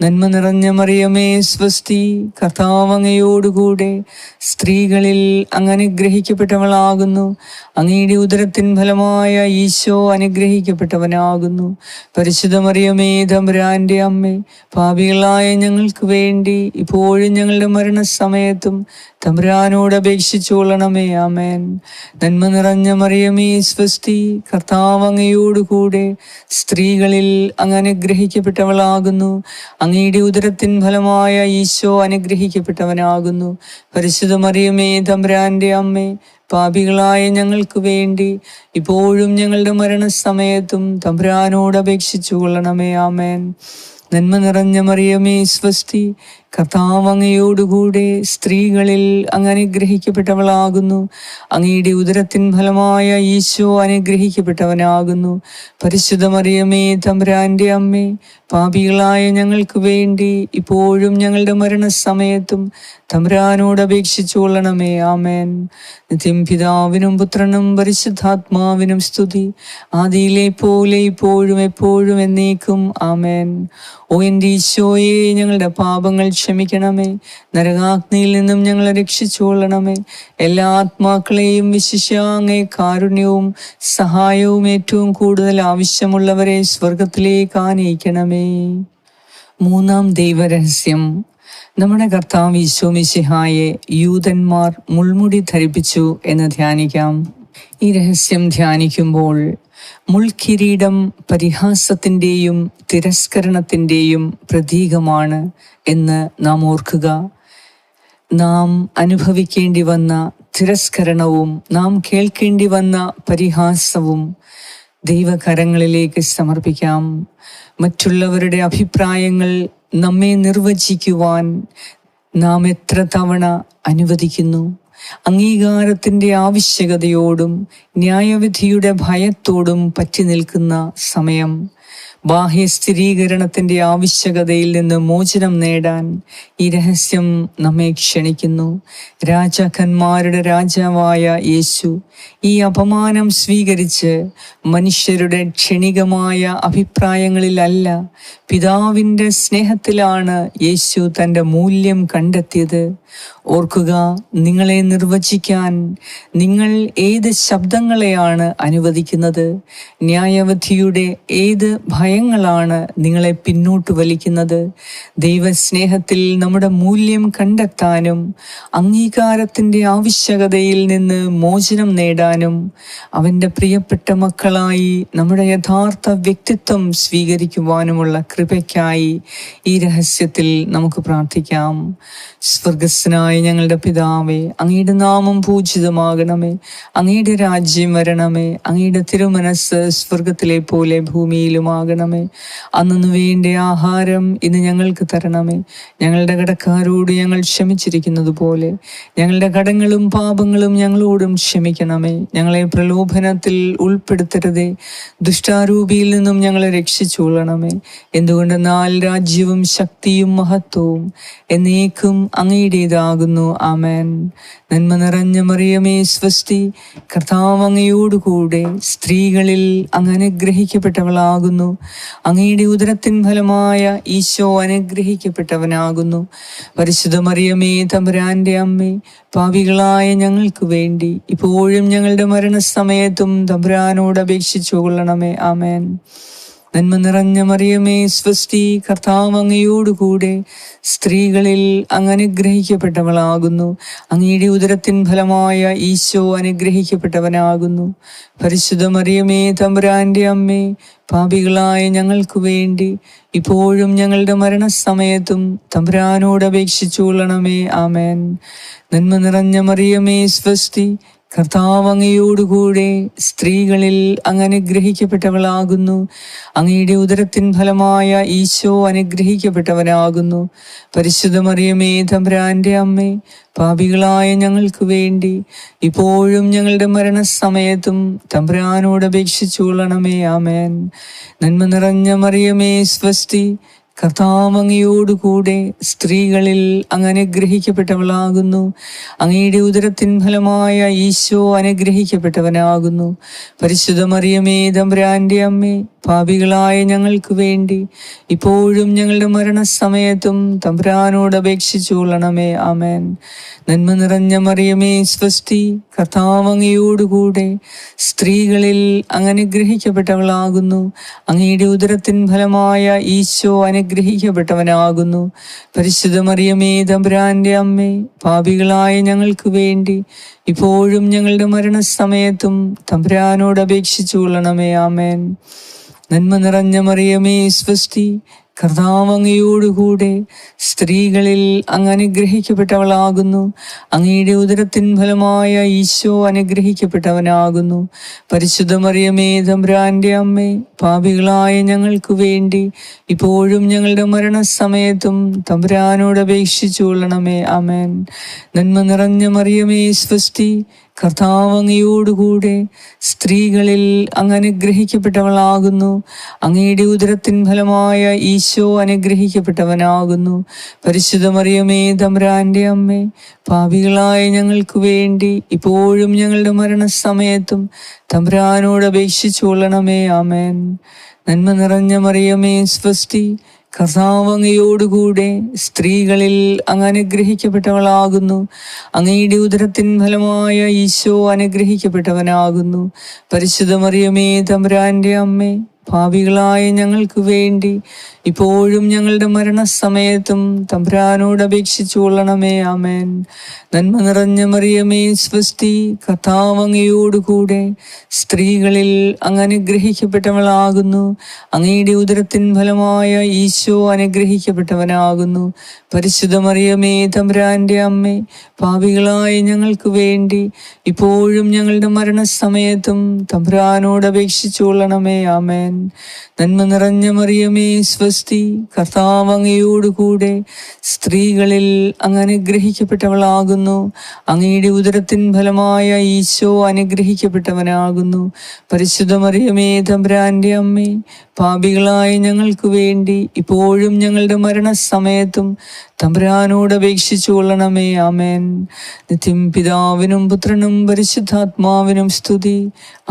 നന്മ നിറഞ്ഞ മറിയമേ, സ്വസ്തി, കർത്താവ് അങ്ങയോടുകൂടെ സ്ത്രീകളിൽ അങ്ങ് അനുഗ്രഹിക്കപ്പെട്ടവളാകുന്നു. അങ്ങയുടെ ഉദരത്തിൻ ഫലമായ ഈശോ അനുഗ്രഹിക്കപ്പെട്ടവനാകുന്നു. പരിശുദ്ധ മറിയമേ, തമ്പുരാന്റെ അമ്മേ, പാപികളായ ഞങ്ങൾക്ക് വേണ്ടി ഇപ്പോഴും ഞങ്ങളുടെ മരണസമയത്തും തമ്പുരാനോട് അപേക്ഷിച്ചു കൊള്ളണമേ. ആമേൻ. നന്മ നിറഞ്ഞ മറിയമേ, സ്വസ്തി, കർത്താവ് അങ്ങയോടുകൂടെ സ്ത്രീകളിൽ അങ്ങ് അനുഗ്രഹിക്കപ്പെട്ടവളാകുന്നു. അങ്ങയുടെ ഉദരത്തിൻ ഫലമായ ഈശോ അനുഗ്രഹിക്കപ്പെട്ടവനാകുന്നു. പരിശുദ്ധ മറിയമേ തമ്പുരാന്റെ അമ്മേ, പാപികളായ ഞങ്ങൾക്ക് വേണ്ടി ഇപ്പോഴും ഞങ്ങളുടെ മരണസമയത്തും തമ്പുരാനോട് അപേക്ഷിച്ചു കൊള്ളണമേ. ആമേൻ. നന്മ നിറഞ്ഞ മറിയമേ സ്വസ്തി, കർത്താവ് അങ്ങയോടുകൂടെ സ്ത്രീകളിൽ അങ്ങ് അനുഗ്രഹിക്കപ്പെട്ടവളാകുന്നു. അങ്ങയുടെ ഉദരത്തിൻ ഫലമായ ഈശോ അനുഗ്രഹിക്കപ്പെട്ടവനാകുന്നു. പരിശുദ്ധ മറിയമേ തമ്പുരാന്റെ അമ്മേ, പാപികളായ ഞങ്ങൾക്ക് വേണ്ടി ഇപ്പോഴും ഞങ്ങളുടെ മരണസമയത്തും തമ്പുരാനോട് അപേക്ഷിച്ചു കൊള്ളണമേ. ആമേൻ. നിത്യം പിതാവിനും പുത്രനും പരിശുദ്ധാത്മാവിനും സ്തുതി, ആദിയിലെ പോലെ ഇപ്പോഴും എപ്പോഴും എന്നേക്കും. ആമേൻ. ഓ എൻ്റെ ഈശോയെ, ഞങ്ങളുടെ പാപങ്ങൾ ക്ഷമിക്കണമേ. നരകാഗ്നിയിൽ നിന്നും ഞങ്ങളെ രക്ഷിച്ചുകൊള്ളണമേ. എല്ലാ ആത്മാക്കളെയും വിശിഷ്യ അങ്ങേ കാരുണ്യവും സഹായവും ഏറ്റവും കൂടുതൽ ആവശ്യമുള്ളവരെ സ്വർഗത്തിലേക്ക് ആനയിക്കണമേ. മൂന്നാം ദൈവരഹസ്യം. നമ്മുടെ കർത്താവ് ഈശോ മിശിഹായെ യൂതന്മാർ മുൾമുടി ധരിപ്പിച്ചു എന്ന് ധ്യാനിക്കാം. ഈ രഹസ്യം ധ്യാനിക്കുമ്പോൾ മുൾക്കിരീടം പരിഹാസത്തിൻ്റെയും തിരസ്കരണത്തിൻ്റെയും പ്രതീകമാണ് എന്ന് നാം ഓർക്കുക. നാം അനുഭവിക്കേണ്ടി വന്ന തിരസ്കരണവും നാം കേൾക്കേണ്ടി വന്ന പരിഹാസവും ദൈവകരങ്ങളിലേക്ക് സമർപ്പിക്കാം. മറ്റുള്ളവരുടെ അഭിപ്രായങ്ങൾ നമ്മെ നിർവചിക്കുവാൻ നാം എത്ര തവണ അനുവദിക്കുന്നു? അംഗീകാരത്തിൻ്റെ ആവശ്യകതയോടും ന്യായവിധിയുടെ ഭയത്തോടും പറ്റി നിൽക്കുന്ന സമയം, ബാഹ്യ സ്ഥിരീകരണത്തിൻ്റെ ആവശ്യകതയിൽ നിന്ന് മോചനം നേടാൻ ഈ രഹസ്യം നമ്മെ ക്ഷണിക്കുന്നു. രാജാക്കന്മാരുടെ രാജാവായ യേശു ഈ അപമാനം സ്വീകരിച്ച് മനുഷ്യരുടെ ക്ഷണികമായ അഭിപ്രായങ്ങളിലല്ല, പിതാവിൻ്റെ സ്നേഹത്തിലാണ് യേശു തൻ്റെ മൂല്യം കണ്ടെത്തിയത്. ഓർക്കുക, നിങ്ങളെ നിർവചിക്കാൻ നിങ്ങൾ ഏത് ശബ്ദങ്ങളെയാണ് അനുവദിക്കുന്നത്? ന്യായവിധിയുടെ ഏത് ഭയങ്ങളാണ് നിങ്ങളെ പിന്നോട്ട് വലിക്കുന്നത്? ദൈവസ്നേഹത്തിൽ നമ്മുടെ മൂല്യം കണ്ടെത്താനും അംഗീകാരത്തിൻ്റെ ആവശ്യകതയിൽ നിന്ന് മോചനം നേടാനും അവൻ്റെ പ്രിയപ്പെട്ട മക്കളായി നമ്മുടെ യഥാർത്ഥ വ്യക്തിത്വം സ്വീകരിക്കുവാനുമുള്ള കൃപയ്ക്കായി ഈ രഹസ്യത്തിൽ നമുക്ക് പ്രാർത്ഥിക്കാം. സ്വർഗസ്നായ ഞങ്ങളുടെ പിതാവേ, അങ്ങയുടെ നാമം പൂജിതമാകണമേ. അങ്ങയുടെ രാജ്യം വരണമേ. അങ്ങയുടെ തിരുമനസ് സ്വർഗത്തിലെ പോലെ ഭൂമിയിലുമാകണമേ. അന്നു വേണ്ട ആഹാരം ഇന്ന് ഞങ്ങൾക്ക് തരണമേ. ഞങ്ങളുടെ കടക്കാരോട് ഞങ്ങൾ ക്ഷമിച്ചിരിക്കുന്നത് പോലെ ഞങ്ങളുടെ കടങ്ങളും പാപങ്ങളും ഞങ്ങളോടും ക്ഷമിക്കണമേ. ഞങ്ങളെ പ്രലോഭനത്തിൽ ഉൾപ്പെടുത്തരുതേ, ദുഷ്ടാരൂപിയിൽ നിന്നും ഞങ്ങളെ രക്ഷിച്ചുകൊള്ളണമേ. എന്തുകൊണ്ടെന്നാൽ രാജ്യവും ശക്തിയും മഹത്വവും എന്നേക്കും അങ്ങയുടേതാകുന്നു. ആമേൻ. നന്മ നിറഞ്ഞ മറിയമേ സ്വസ്തി, കർത്താവ് അങ്ങയോടുകൂടെ സ്ത്രീകളിൽ അങ്ങ് അനുഗ്രഹിക്കപ്പെട്ടവളാകുന്നു. അങ്ങയുടെ ഉദരത്തിൻ ഫലമായ ഈശോ അനുഗ്രഹിക്കപ്പെട്ടവനാകുന്നു. പരിശുദ്ധ മറിയമേ തമ്പുരാന്റെ അമ്മേ, പാപികളായ ഞങ്ങൾക്ക് വേണ്ടി ഇപ്പോഴും ഞങ്ങളുടെ മരണസമയത്തും തമ്പുരാനോട് അപേക്ഷിച്ചു കൊള്ളണമേ. ആമേൻ. നന്മ നിറഞ്ഞ മറിയമേ സ്വസ്തി, കർത്താവ് അങ്ങയോടുകൂടെ സ്ത്രീകളിൽ അങ്ങ് അനുഗ്രഹിക്കപ്പെട്ടവളാകുന്നു. അങ്ങയുടെ ഉദരത്തിൻ ഫലമായ ഈശോ അനുഗ്രഹിക്കപ്പെട്ടവനാകുന്നു. പരിശുദ്ധ മറിയമേ തമ്പുരാന്റെ അമ്മേ, പാപികളായ ഞങ്ങൾക്ക് വേണ്ടി ഇപ്പോഴും ഞങ്ങളുടെ മരണസമയത്തും തമ്പുരാനോട് അപേക്ഷിച്ചു കൊള്ളണമേ. ആമേൻ. നന്മ നിറഞ്ഞ മറിയമേ സ്വസ്തി, കർത്താവ് അങ്ങയോടുകൂടെ സ്ത്രീകളിൽ അങ്ങ് അനുഗ്രഹിക്കപ്പെട്ടവളാകുന്നു. അങ്ങയുടെ ഉദരത്തിൻ ഫലമായ ഈശോ അനുഗ്രഹിക്കപ്പെട്ടവനാകുന്നു. പരിശുദ്ധ മറിയമേ തമ്പുരാന്റെ അമ്മേ, പാപികളായ ഞങ്ങൾക്ക് വേണ്ടി ഇപ്പോഴും ഞങ്ങളുടെ മരണസമയത്തും തമ്പുരാനോട് അപേക്ഷിച്ചു കൊള്ളണമേ. ആമേൻ. നന്മ നിറഞ്ഞ മറിയമേ സ്വസ്തി, കർത്താവ് അങ്ങയോടുകൂടെ സ്ത്രീകളിൽ അങ്ങ് അനുഗ്രഹിക്കപ്പെട്ടവളാകുന്നു. അങ്ങയുടെ ഉദരത്തിൻ ഫലമായ ഈശോ അനുഗ്രഹിക്കപ്പെട്ടവനാകുന്നു. പരിശുദ്ധ മറിയമേ തമ്പുരാന്റെ അമ്മേ, പാപികളായ ഞങ്ങൾക്ക് വേണ്ടി ഇപ്പോഴും ഞങ്ങളുടെ മരണസമയത്തും തമ്പുരാനോട് അപേക്ഷിച്ചു കൊള്ളണമേ. ആമേൻ. നന്മ നിറഞ്ഞ മറിയമേ സ്വസ്തി, കർത്താവ് അങ്ങയോടുകൂടെ സ്ത്രീകളിൽ അങ്ങ് അനുഗ്രഹിക്കപ്പെട്ടവളാകുന്നു. അങ്ങയുടെ ഉദരത്തിൻ ഫലമായ ഈശോ അനുഗ്രഹിക്കപ്പെട്ടവനാകുന്നു. പരിശുദ്ധ മറിയമേ തമ്പുരാന്റെ അമ്മേ, പാപികളായ ഞങ്ങൾക്ക് വേണ്ടി ഇപ്പോഴും ഞങ്ങളുടെ മരണസമയത്തും തമ്പുരാനോട് അപേക്ഷിച്ചു കൊള്ളണമേ. ആമേൻ. നന്മ നിറഞ്ഞ മറിയമേ സ്വസ്തി, കർത്താവ് അങ്ങയോടുകൂടെ സ്ത്രീകളിൽ അങ്ങ് അനുഗ്രഹിക്കപ്പെട്ടവളാകുന്നു. അങ്ങയുടെ ഉദരത്തിൻ ഫലമായ ഈശോ അനുഗ്രഹിക്കപ്പെട്ടവനാകുന്നു. പരിശുദ്ധ മറിയമേ തമ്പുരാന്റെ അമ്മേ, പാപികളായ ഞങ്ങൾക്ക് വേണ്ടി ഇപ്പോഴും ഞങ്ങളുടെ മരണസമയത്തും തമ്പുരാനോട് അപേക്ഷിച്ചു കൊള്ളണമേ. ആമേൻ. നന്മ നിറഞ്ഞ മറിയമേ സ്വസ്തി, കർത്താവ് അങ്ങയോടുകൂടെ സ്ത്രീകളിൽ അങ്ങ് അനുഗ്രഹിക്കപ്പെട്ടവളാകുന്നു. അങ്ങയുടെ ഉദരത്തിൻ ഫലമായ ഈശോ അനുഗ്രഹിക്കപ്പെട്ടവനാകുന്നു. പരിശുദ്ധ മറിയമേ തമ്പുരാന്റെ അമ്മേ, പാപികളായ ഞങ്ങൾക്ക് വേണ്ടി ഇപ്പോഴും ഞങ്ങളുടെ മരണസമയത്തും തമ്പുരാനോട് അപേക്ഷിച്ചു കൊള്ളണമേ. ആമേൻ. നന്മ നിറഞ്ഞ മറിയമേ സ്വസ്തി, കർത്താവ് അങ്ങയോടുകൂടെ സ്ത്രീകളിൽ അങ്ങ് അനുഗ്രഹിക്കപ്പെട്ടവളാകുന്നു. അങ്ങയുടെ ഉദരത്തിൻ ഫലമായ ഈശോ അനുഗ്രഹിക്കപ്പെട്ടവനാകുന്നു. പരിശുദ്ധ മറിയമേ തമ്പുരാന്റെ അമ്മേ, പാപികളായ ഞങ്ങൾക്ക് വേണ്ടി ഇപ്പോഴും ഞങ്ങളുടെ മരണസമയത്തും തമ്പുരാനോട് അപേക്ഷിച്ചു കൊള്ളണമേ. ആമേൻ. നന്മ നിറഞ്ഞ മറിയമേ സ്വസ്തി, കർത്താവ് അങ്ങയോടുകൂടെ സ്ത്രീകളിൽ അങ്ങ് അനുഗ്രഹിക്കപ്പെട്ടവളാകുന്നു. അങ്ങയുടെ ഉദരത്തിൻ ഫലമായ ഈശോ അനുഗ്രഹിക്കപ്പെട്ടവനാകുന്നു. പരിശുദ്ധ മറിയമേ തമ്പുരാന്റെ അമ്മേ, പാപികളായ ഞങ്ങൾക്ക് വേണ്ടി ഇപ്പോഴും ഞങ്ങളുടെ മരണസമയത്തും തമ്പുരാനോട് അപേക്ഷിച്ചു കൊള്ളണമേ. ആമേൻ. നന്മ നിറഞ്ഞ മറിയമേ സ്വസ്തി, കർത്താവ് അങ്ങയോടുകൂടെ സ്ത്രീകളിൽ അങ്ങ് അനുഗ്രഹിക്കപ്പെട്ടവളാകുന്നു. അങ്ങയുടെ ഉദരത്തിൻ ഫലമായ ഈശോ അനുഗ്രഹിക്കപ്പെട്ടവനാകുന്നു. പരിശുദ്ധ മറിയമേ തമ്പുരാന്റെ അമ്മേ, പാപികളായ ഞങ്ങൾക്ക് വേണ്ടി ഇപ്പോഴും ഞങ്ങളുടെ മരണസമയത്തും തമ്പുരാനോട് അപേക്ഷിച്ചു കൊള്ളണമേ. ആമേൻ. നിത്യം പിതാവിനും പുത്രനും പരിശുദ്ധാത്മാവിനും സ്തുതി,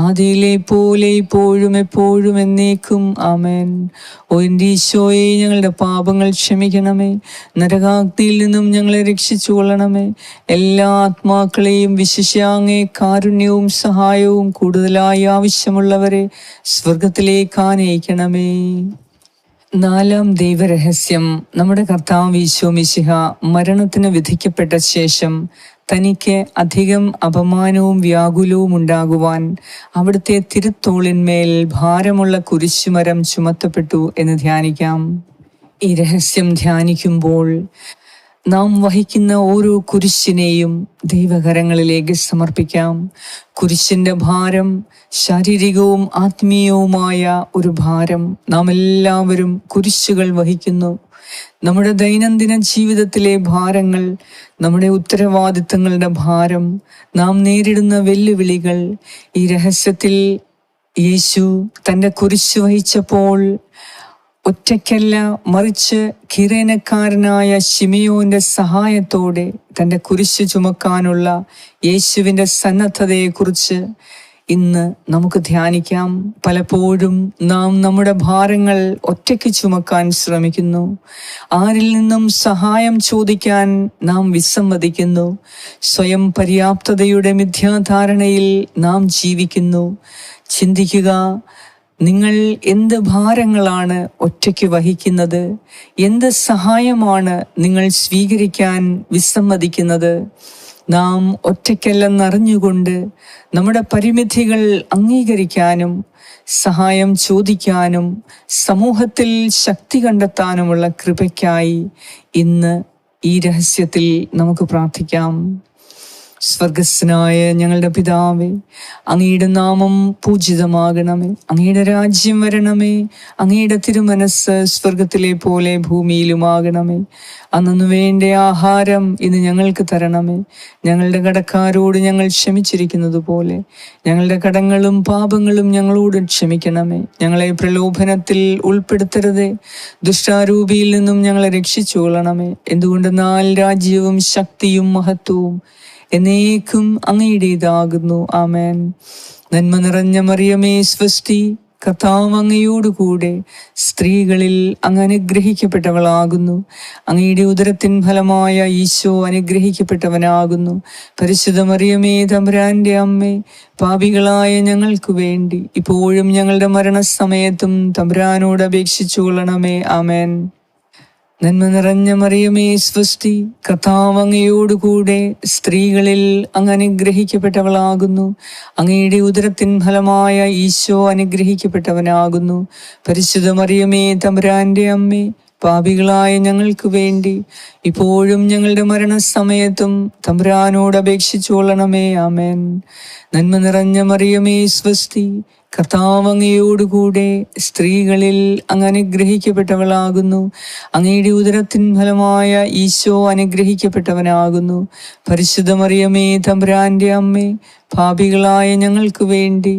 ആദിയിലെ പോലെ ഇപ്പോഴും എപ്പോഴും എന്നേക്കും. ആമേൻ. ഓ എൻ്റെ ഈശോയെ, ഞങ്ങളുടെ പാപങ്ങൾ ക്ഷമിക്കണമേ. നരകാഗ്നിയിൽ നിന്നും ഞങ്ങളെ രക്ഷിച്ചു കൊള്ളണമേ. എല്ലാ ആത്മാക്കളെയും വിശിഷ്യ അങ്ങേ കാരുണ്യവും സഹായവും കൂടുതലായി ആവശ്യമുള്ളവരെ സ്വർഗത്തിലേക്ക് ആനയിക്കണമേ. നാലാം ദൈവരഹസ്യം, നമ്മുടെ കർത്താവ് ഈശോ മിശിഹ മരണത്തിന് വിധിക്കപ്പെട്ട ശേഷം തനിക്ക് അധികം അപമാനവും വ്യാകുലവും ഉണ്ടാകുവാൻ അവിടുത്തെ തിരുത്തോളിന്മേൽ ഭാരമുള്ള കുരിശുമരം ചുമത്തപ്പെട്ടു എന്ന് ധ്യാനിക്കാം. ഈ രഹസ്യം ധ്യാനിക്കുമ്പോൾ നാം വഹിക്കുന്ന ഓരോ കുരിശിനെയും ദൈവകരങ്ങളിലേക്ക് സമർപ്പിക്കാം. കുരിശിന്റെ ഭാരം ശാരീരികവും ആത്മീയവുമായ ഒരു ഭാരം. നാം എല്ലാവരും കുരിശുകൾ വഹിക്കുന്നു. നമ്മുടെ ദൈനംദിന ജീവിതത്തിലെ ഭാരങ്ങൾ, നമ്മുടെ ഉത്തരവാദിത്തങ്ങളുടെ ഭാരം, നാം നേരിടുന്ന വെല്ലുവിളികൾ. ഈ രഹസ്യത്തിൽ യേശു തൻ്റെ കുരിശ് വഹിച്ചപ്പോൾ ഒറ്റയ്ക്കല്ല, മറിച്ച് കിരേനക്കാരനായ ശിമിയോന്റെ സഹായത്തോടെ തൻ്റെ കുരിശ് ചുമക്കാനുള്ള യേശുവിൻ്റെ സന്നദ്ധതയെക്കുറിച്ച് ഇന്ന് നമുക്ക് ധ്യാനിക്കാം. പലപ്പോഴും നാം നമ്മുടെ ഭാരങ്ങൾ ഒറ്റയ്ക്ക് ചുമക്കാൻ ശ്രമിക്കുന്നു. ആരിൽ നിന്നും സഹായം ചോദിക്കാൻ നാം വിസമ്മതിക്കുന്നു. സ്വയം പര്യാപ്തതയുടെ മിഥ്യാധാരണയിൽ നാം ജീവിക്കുന്നു. ചിന്തിക്കുക, നിങ്ങൾ എന്ത് ഭാരങ്ങളാണ് ഒറ്റയ്ക്ക് വഹിക്കുന്നത്? എന്ത് സഹായമാണ് നിങ്ങൾ സ്വീകരിക്കാൻ വിസമ്മതിക്കുന്നത്? നാം ഒറ്റയ്ക്കല്ലെന്നറിഞ്ഞുകൊണ്ട് നമ്മുടെ പരിമിതികൾ അംഗീകരിക്കാനും സഹായം ചോദിക്കാനും സമൂഹത്തിൽ ശക്തി കണ്ടെത്താനുമുള്ള കൃപയ്ക്കായി ഇന്ന് ഈ രഹസ്യത്തിൽ നമുക്ക് പ്രാർത്ഥിക്കാം. സ്വർഗസ്ഥനായ ഞങ്ങളുടെ പിതാവേ, അങ്ങയുടെ നാമം പൂജിതമാകണമേ. അങ്ങയുടെ രാജ്യം വരണമേ. അങ്ങയുടെ തിരുമനസ് സ്വർഗത്തിലെ പോലെ ഭൂമിയിലുമാകണമേ. അന്നു വേണ്ട ആഹാരം ഇന്ന് ഞങ്ങൾക്ക് തരണമേ. ഞങ്ങളുടെ കടക്കാരോട് ഞങ്ങൾ ക്ഷമിച്ചിരിക്കുന്നത് പോലെ ഞങ്ങളുടെ കടങ്ങളും പാപങ്ങളും ഞങ്ങളോട് ക്ഷമിക്കണമേ. ഞങ്ങളെ പ്രലോഭനത്തിൽ ഉൾപ്പെടുത്തരുതേ, ദുഷ്ടാരൂപിയിൽ നിന്നും ഞങ്ങളെ രക്ഷിച്ചു കൊള്ളണമേ. എന്തുകൊണ്ടെന്നാൽ രാജ്യവും ശക്തിയും മഹത്വവും എന്നേക്കും അങ്ങയുടേതാകുന്നു. ആമേൻ. നന്മ നിറഞ്ഞ മറിയമേ സ്വസ്തി, കർത്താവ് അങ്ങയോടുകൂടെ സ്ത്രീകളിൽ അങ്ങ് അനുഗ്രഹിക്കപ്പെട്ടവളാകുന്നു. അങ്ങയുടെ ഉദരത്തിൻ ഫലമായ ഈശോ അനുഗ്രഹിക്കപ്പെട്ടവനാകുന്നു. പരിശുദ്ധ മറിയമേ തമ്പുരാന്റെ അമ്മേ, പാപികളായ ഞങ്ങൾക്ക് വേണ്ടി ഇപ്പോഴും ഞങ്ങളുടെ മരണസമയത്തും തമ്പുരാനോട് അപേക്ഷിച്ചു കൊള്ളണമേ. ആമേൻ. നന്മ നിറഞ്ഞ മറിയമേ സ്വസ്തി, കർത്താവ് അങ്ങയോടുകൂടെ സ്ത്രീകളിൽ അങ്ങ് അനുഗ്രഹിക്കപ്പെട്ടവളാകുന്നു. അങ്ങയുടെ ഉദരത്തിൻ ഫലമായ ഈശോ അനുഗ്രഹിക്കപ്പെട്ടവനാകുന്നു. പരിശുദ്ധ മറിയമേ തമ്പുരാന്റെ അമ്മേ, പാപികളായ ഞങ്ങൾക്ക് വേണ്ടി ഇപ്പോഴും ഞങ്ങളുടെ മരണസമയത്തും തമ്പുരാനോട് അപേക്ഷിച്ചുകൊള്ളണമേ. ആമേൻ. നന്മ നിറഞ്ഞ മറിയമേ സ്വസ്തി, കർത്താവ് അങ്ങയോടുകൂടെ സ്ത്രീകളിൽ അങ്ങ് അനുഗ്രഹിക്കപ്പെട്ടവളാകുന്നു. അങ്ങയുടെ ഉദരത്തിൻ ഫലമായ ഈശോ അനുഗ്രഹിക്കപ്പെട്ടവനാകുന്നു. പരിശുദ്ധ മറിയമേ തമ്പുരാന്റെ അമ്മേ, പാപികളായ ഞങ്ങൾക്ക് വേണ്ടി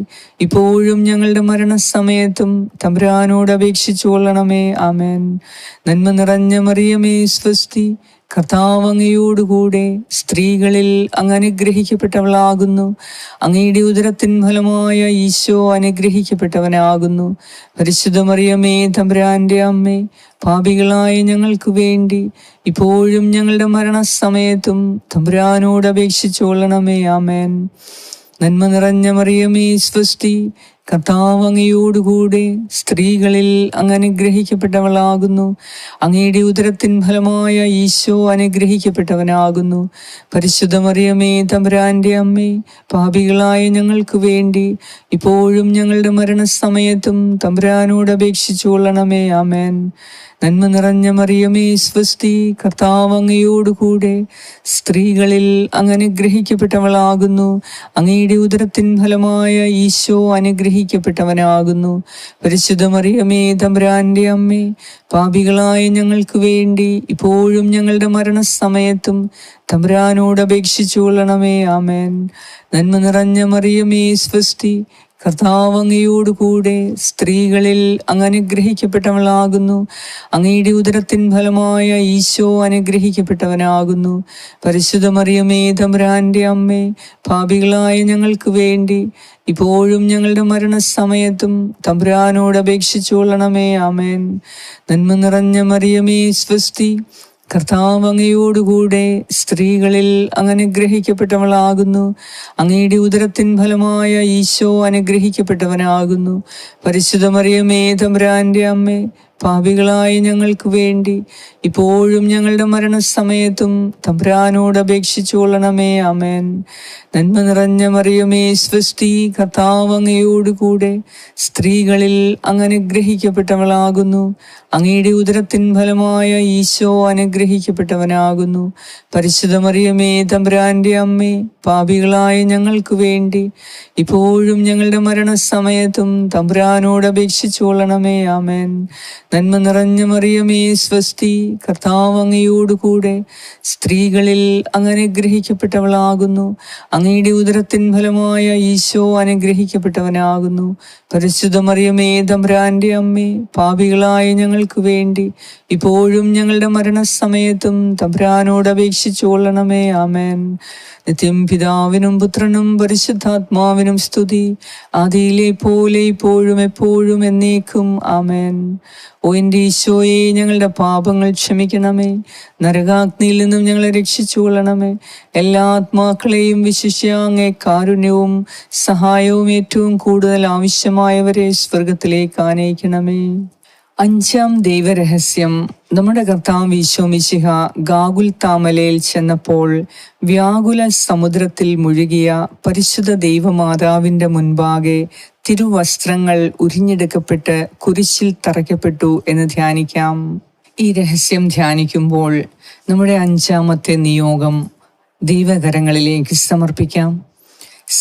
ഇപ്പോഴും ഞങ്ങളുടെ മരണസമയത്തും തമ്പുരാനോട് അപേക്ഷിച്ചു കൊള്ളണമേ. ആമേൻ. നന്മ നിറഞ്ഞ മറിയമേ സ്വസ്തി, കർത്താവ് അങ്ങയോടുകൂടെ സ്ത്രീകളിൽ അങ്ങ് അനുഗ്രഹിക്കപ്പെട്ടവളാകുന്നു. അങ്ങയുടെ ഉദരത്തിൻ ഫലമായ ഈശോ അനുഗ്രഹിക്കപ്പെട്ടവനാകുന്നു. പരിശുദ്ധ മറിയമേ തമ്പുരാന്റെ അമ്മേ, പാപികളായ ഞങ്ങൾക്ക് വേണ്ടി ഇപ്പോഴും ഞങ്ങളുടെ മരണസമയത്തും തമ്പുരാനോട് അപേക്ഷിച്ചു കൊള്ളണമേ. ആമേൻ. നന്മ നിറഞ്ഞ മറിയമേ സ്വസ്തി, കർത്താവ് അങ്ങയോടുകൂടെ സ്ത്രീകളിൽ അങ്ങ് അനുഗ്രഹിക്കപ്പെട്ടവളാകുന്നു. അങ്ങയുടെ ഉദരത്തിൻ ഫലമായ ഈശോ അനുഗ്രഹിക്കപ്പെട്ടവനാകുന്നു. പരിശുദ്ധ മറിയമേ തമ്പുരാന്റെ അമ്മേ, പാപികളായ ഞങ്ങൾക്ക് വേണ്ടി ഇപ്പോഴും ഞങ്ങളുടെ മരണസമയത്തും തമ്പുരാനോട് അപേക്ഷിച്ചു കൊള്ളണമേ. ആമേൻ. നന്മ നിറഞ്ഞ മറിയമേ സ്വസ്തി, കർത്താവ് അങ്ങയോടുകൂടെ സ്ത്രീകളിൽ അങ്ങ് അനുഗ്രഹിക്കപ്പെട്ടവളാകുന്നു. അങ്ങയുടെ ഉദരത്തിൻ ഫലമായ ഈശോ അനുഗ്രഹിക്കപ്പെട്ടവനാകുന്നു. പരിശുദ്ധ മറിയമേ തമ്പുരാന്റെ അമ്മേ, പാപികളായ ഞങ്ങൾക്ക് വേണ്ടി ഇപ്പോഴും ഞങ്ങളുടെ മരണസമയത്തും തമ്പുരാനോട് അപേക്ഷിച്ചു കൊള്ളണമേ. ആമേൻ. നന്മ നിറഞ്ഞ മറിയമേ സ്വസ്തി, കർത്താവ് അങ്ങയോടുകൂടെ സ്ത്രീകളിൽ അങ്ങ് അനുഗ്രഹിക്കപ്പെട്ടവളാകുന്നു. അങ്ങയുടെ ഉദരത്തിൻ ഫലമായ ഈശോ അനുഗ്രഹിക്കപ്പെട്ടവനാകുന്നു. പരിശുദ്ധ മറിയമേ തമ്പുരാന്റെ അമ്മേ, പാപികളായ ഞങ്ങൾക്ക് വേണ്ടി ഇപ്പോഴും ഞങ്ങളുടെ മരണസമയത്തും തമ്പുരാനോട് അപേക്ഷിച്ചു കൊള്ളണമേ. ആമേൻ. നന്മ നിറഞ്ഞ മറിയമേ സ്വസ്തി, കർത്താവ് അങ്ങയോടുകൂടെ സ്ത്രീകളിൽ അങ്ങ് അനുഗ്രഹിക്കപ്പെട്ടവളാകുന്നു. അങ്ങയുടെ ഉദരത്തിൻ ഫലമായ ഈശോ അനുഗ്രഹിക്കപ്പെട്ടവനാകുന്നു. പരിശുദ്ധ മറിയമേ തമ്പുരാന്റെ അമ്മേ, പാപികളായ ഞങ്ങൾക്ക് വേണ്ടി ഇപ്പോഴും ഞങ്ങളുടെ മരണസമയത്തും തമ്പുരാനോട് അപേക്ഷിച്ചു കൊള്ളണമേ. ആമേൻ. നന്മ നിറഞ്ഞ മറിയമേ സ്വസ്തി, കർത്താവ് അങ്ങയോടുകൂടെ സ്ത്രീകളിൽ അങ്ങ് അനുഗ്രഹിക്കപ്പെട്ടവളാകുന്നു. അങ്ങയുടെ ഉദരത്തിൻ ഫലമായ ഈശോ അനുഗ്രഹിക്കപ്പെട്ടവനാകുന്നു. പരിശുദ്ധ മറിയമേ തമ്പുരാന്റെ അമ്മേ, പാപികളായ ഞങ്ങൾക്ക് വേണ്ടി ഇപ്പോഴും ഞങ്ങളുടെ മരണസമയത്തും തമ്പുരാനോട് അപേക്ഷിച്ചു കൊള്ളണമേ. ആമേൻ. നന്മ നിറഞ്ഞ മറിയമേ സ്വസ്തി, കർത്താവ് അങ്ങയോടുകൂടെ സ്ത്രീകളിൽ അങ്ങ് അനുഗ്രഹിക്കപ്പെട്ടവളാകുന്നു. അങ്ങയുടെ ഉദരത്തിൻ ഫലമായ ഈശോ അനുഗ്രഹിക്കപ്പെട്ടവനാകുന്നു. പരിശുദ്ധ മറിയമേ തമ്പുരാന്റെ അമ്മേ, പാപികളായ ഞങ്ങൾക്ക് വേണ്ടി ഇപ്പോഴും ഞങ്ങളുടെ മരണസമയത്തും തമ്പുരാനോട് അപേക്ഷിച്ചു കൊള്ളണമേ. ആമേൻ. നിത്യം പിതാവിനും പുത്രനും പരിശുദ്ധാത്മാവിനും സ്തുതി, ആദിയിലെ പോലെ ഇപ്പോഴും എപ്പോഴും എന്നേക്കും. ആമേൻ. ഓ എൻ്റെ ഈശോയെ, ഞങ്ങളുടെ പാപങ്ങൾ ക്ഷമിക്കണമേ. നരകാഗ്നിയിൽ നിന്നും ഞങ്ങളെ രക്ഷിച്ചു കൊള്ളണമേ. എല്ലാ ആത്മാക്കളെയും വിശിഷ്യ അങ്ങേ കാരുണ്യവും സഹായവും ഏറ്റവും കൂടുതൽ ആവശ്യമായവരെ സ്വർഗത്തിലേക്ക് ആനയിക്കണമേ. അഞ്ചാം ദൈവരഹസ്യം. നമ്മുടെ കർത്താവ് ഈശോ മിശിഹ ഗാഗുൽത്താമലയിൽ ചെന്നപ്പോൾ വ്യാകുല സമുദ്രത്തിൽ മുഴുകിയ പരിശുദ്ധ ദൈവമാതാവിൻ്റെ മുൻപാകെ തിരുവസ്ത്രങ്ങൾ ഉരിഞ്ഞെടുക്കപ്പെട്ട് കുരിശിൽ തറയ്ക്കപ്പെട്ടു എന്ന് ധ്യാനിക്കാം. ഈ രഹസ്യം ധ്യാനിക്കുമ്പോൾ നമ്മുടെ അഞ്ചാമത്തെ നിയോഗം ദൈവകരങ്ങളിലേക്ക് സമർപ്പിക്കാം.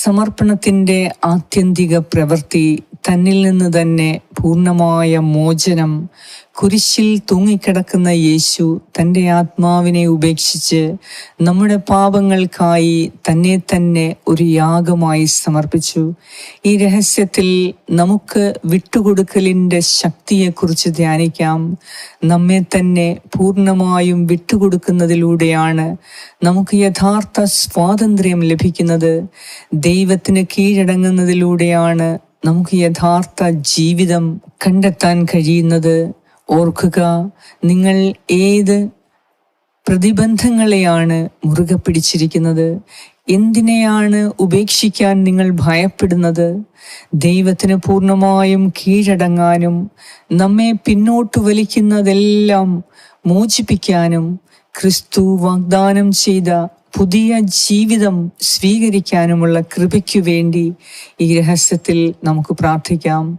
സമർപ്പണത്തിൻ്റെ ആത്യന്തിക പ്രവൃത്തി തന്നിൽ നിന്ന് തന്നെ പൂർണ്ണമായ മോചനം. കുരിശിൽ തൂങ്ങിക്കിടക്കുന്ന യേശു തൻ്റെ ആത്മാവിനെ ഉപേക്ഷിച്ച് നമ്മുടെ പാപങ്ങൾക്കായി തന്നെ തന്നെ ഒരു യാഗമായി സമർപ്പിച്ചു. ഈ രഹസ്യത്തിൽ നമുക്ക് വിട്ടുകൊടുക്കലിൻ്റെ ശക്തിയെക്കുറിച്ച് ധ്യാനിക്കാം. നമ്മെ തന്നെ പൂർണ്ണമായും വിട്ടുകൊടുക്കുന്നതിലൂടെയാണ് നമുക്ക് യഥാർത്ഥ സ്വാതന്ത്ര്യം ലഭിക്കുന്നത്. ദൈവത്തിന് കീഴടങ്ങുന്നതിലൂടെയാണ് നമുക്ക് യഥാർത്ഥ ജീവിതം കണ്ടെത്താൻ കഴിയുന്നത്. ഓർക്കുക, നിങ്ങൾ ഏത് പ്രതിബന്ധങ്ങളെയാണ് മുറുകെ പിടിച്ചിരിക്കുന്നത്? എന്തിനെയാണ് ഉപേക്ഷിക്കാൻ നിങ്ങൾ ഭയപ്പെടുന്നത്? ദൈവത്തിന് പൂർണ്ണമായും കീഴടങ്ങാനും നമ്മെ പിന്നോട്ട് വലിക്കുന്നതെല്ലാം മോചിപ്പിക്കാനും ക്രിസ്തു വാഗ്ദാനം ചെയ്ത പുതിയ ജീവിതം സ്വീകരിക്കാനുമുള്ള കൃപയ്ക്കു വേണ്ടി ഈ രഹസ്യത്തിൽ നമുക്ക് പ്രാർത്ഥിക്കാം.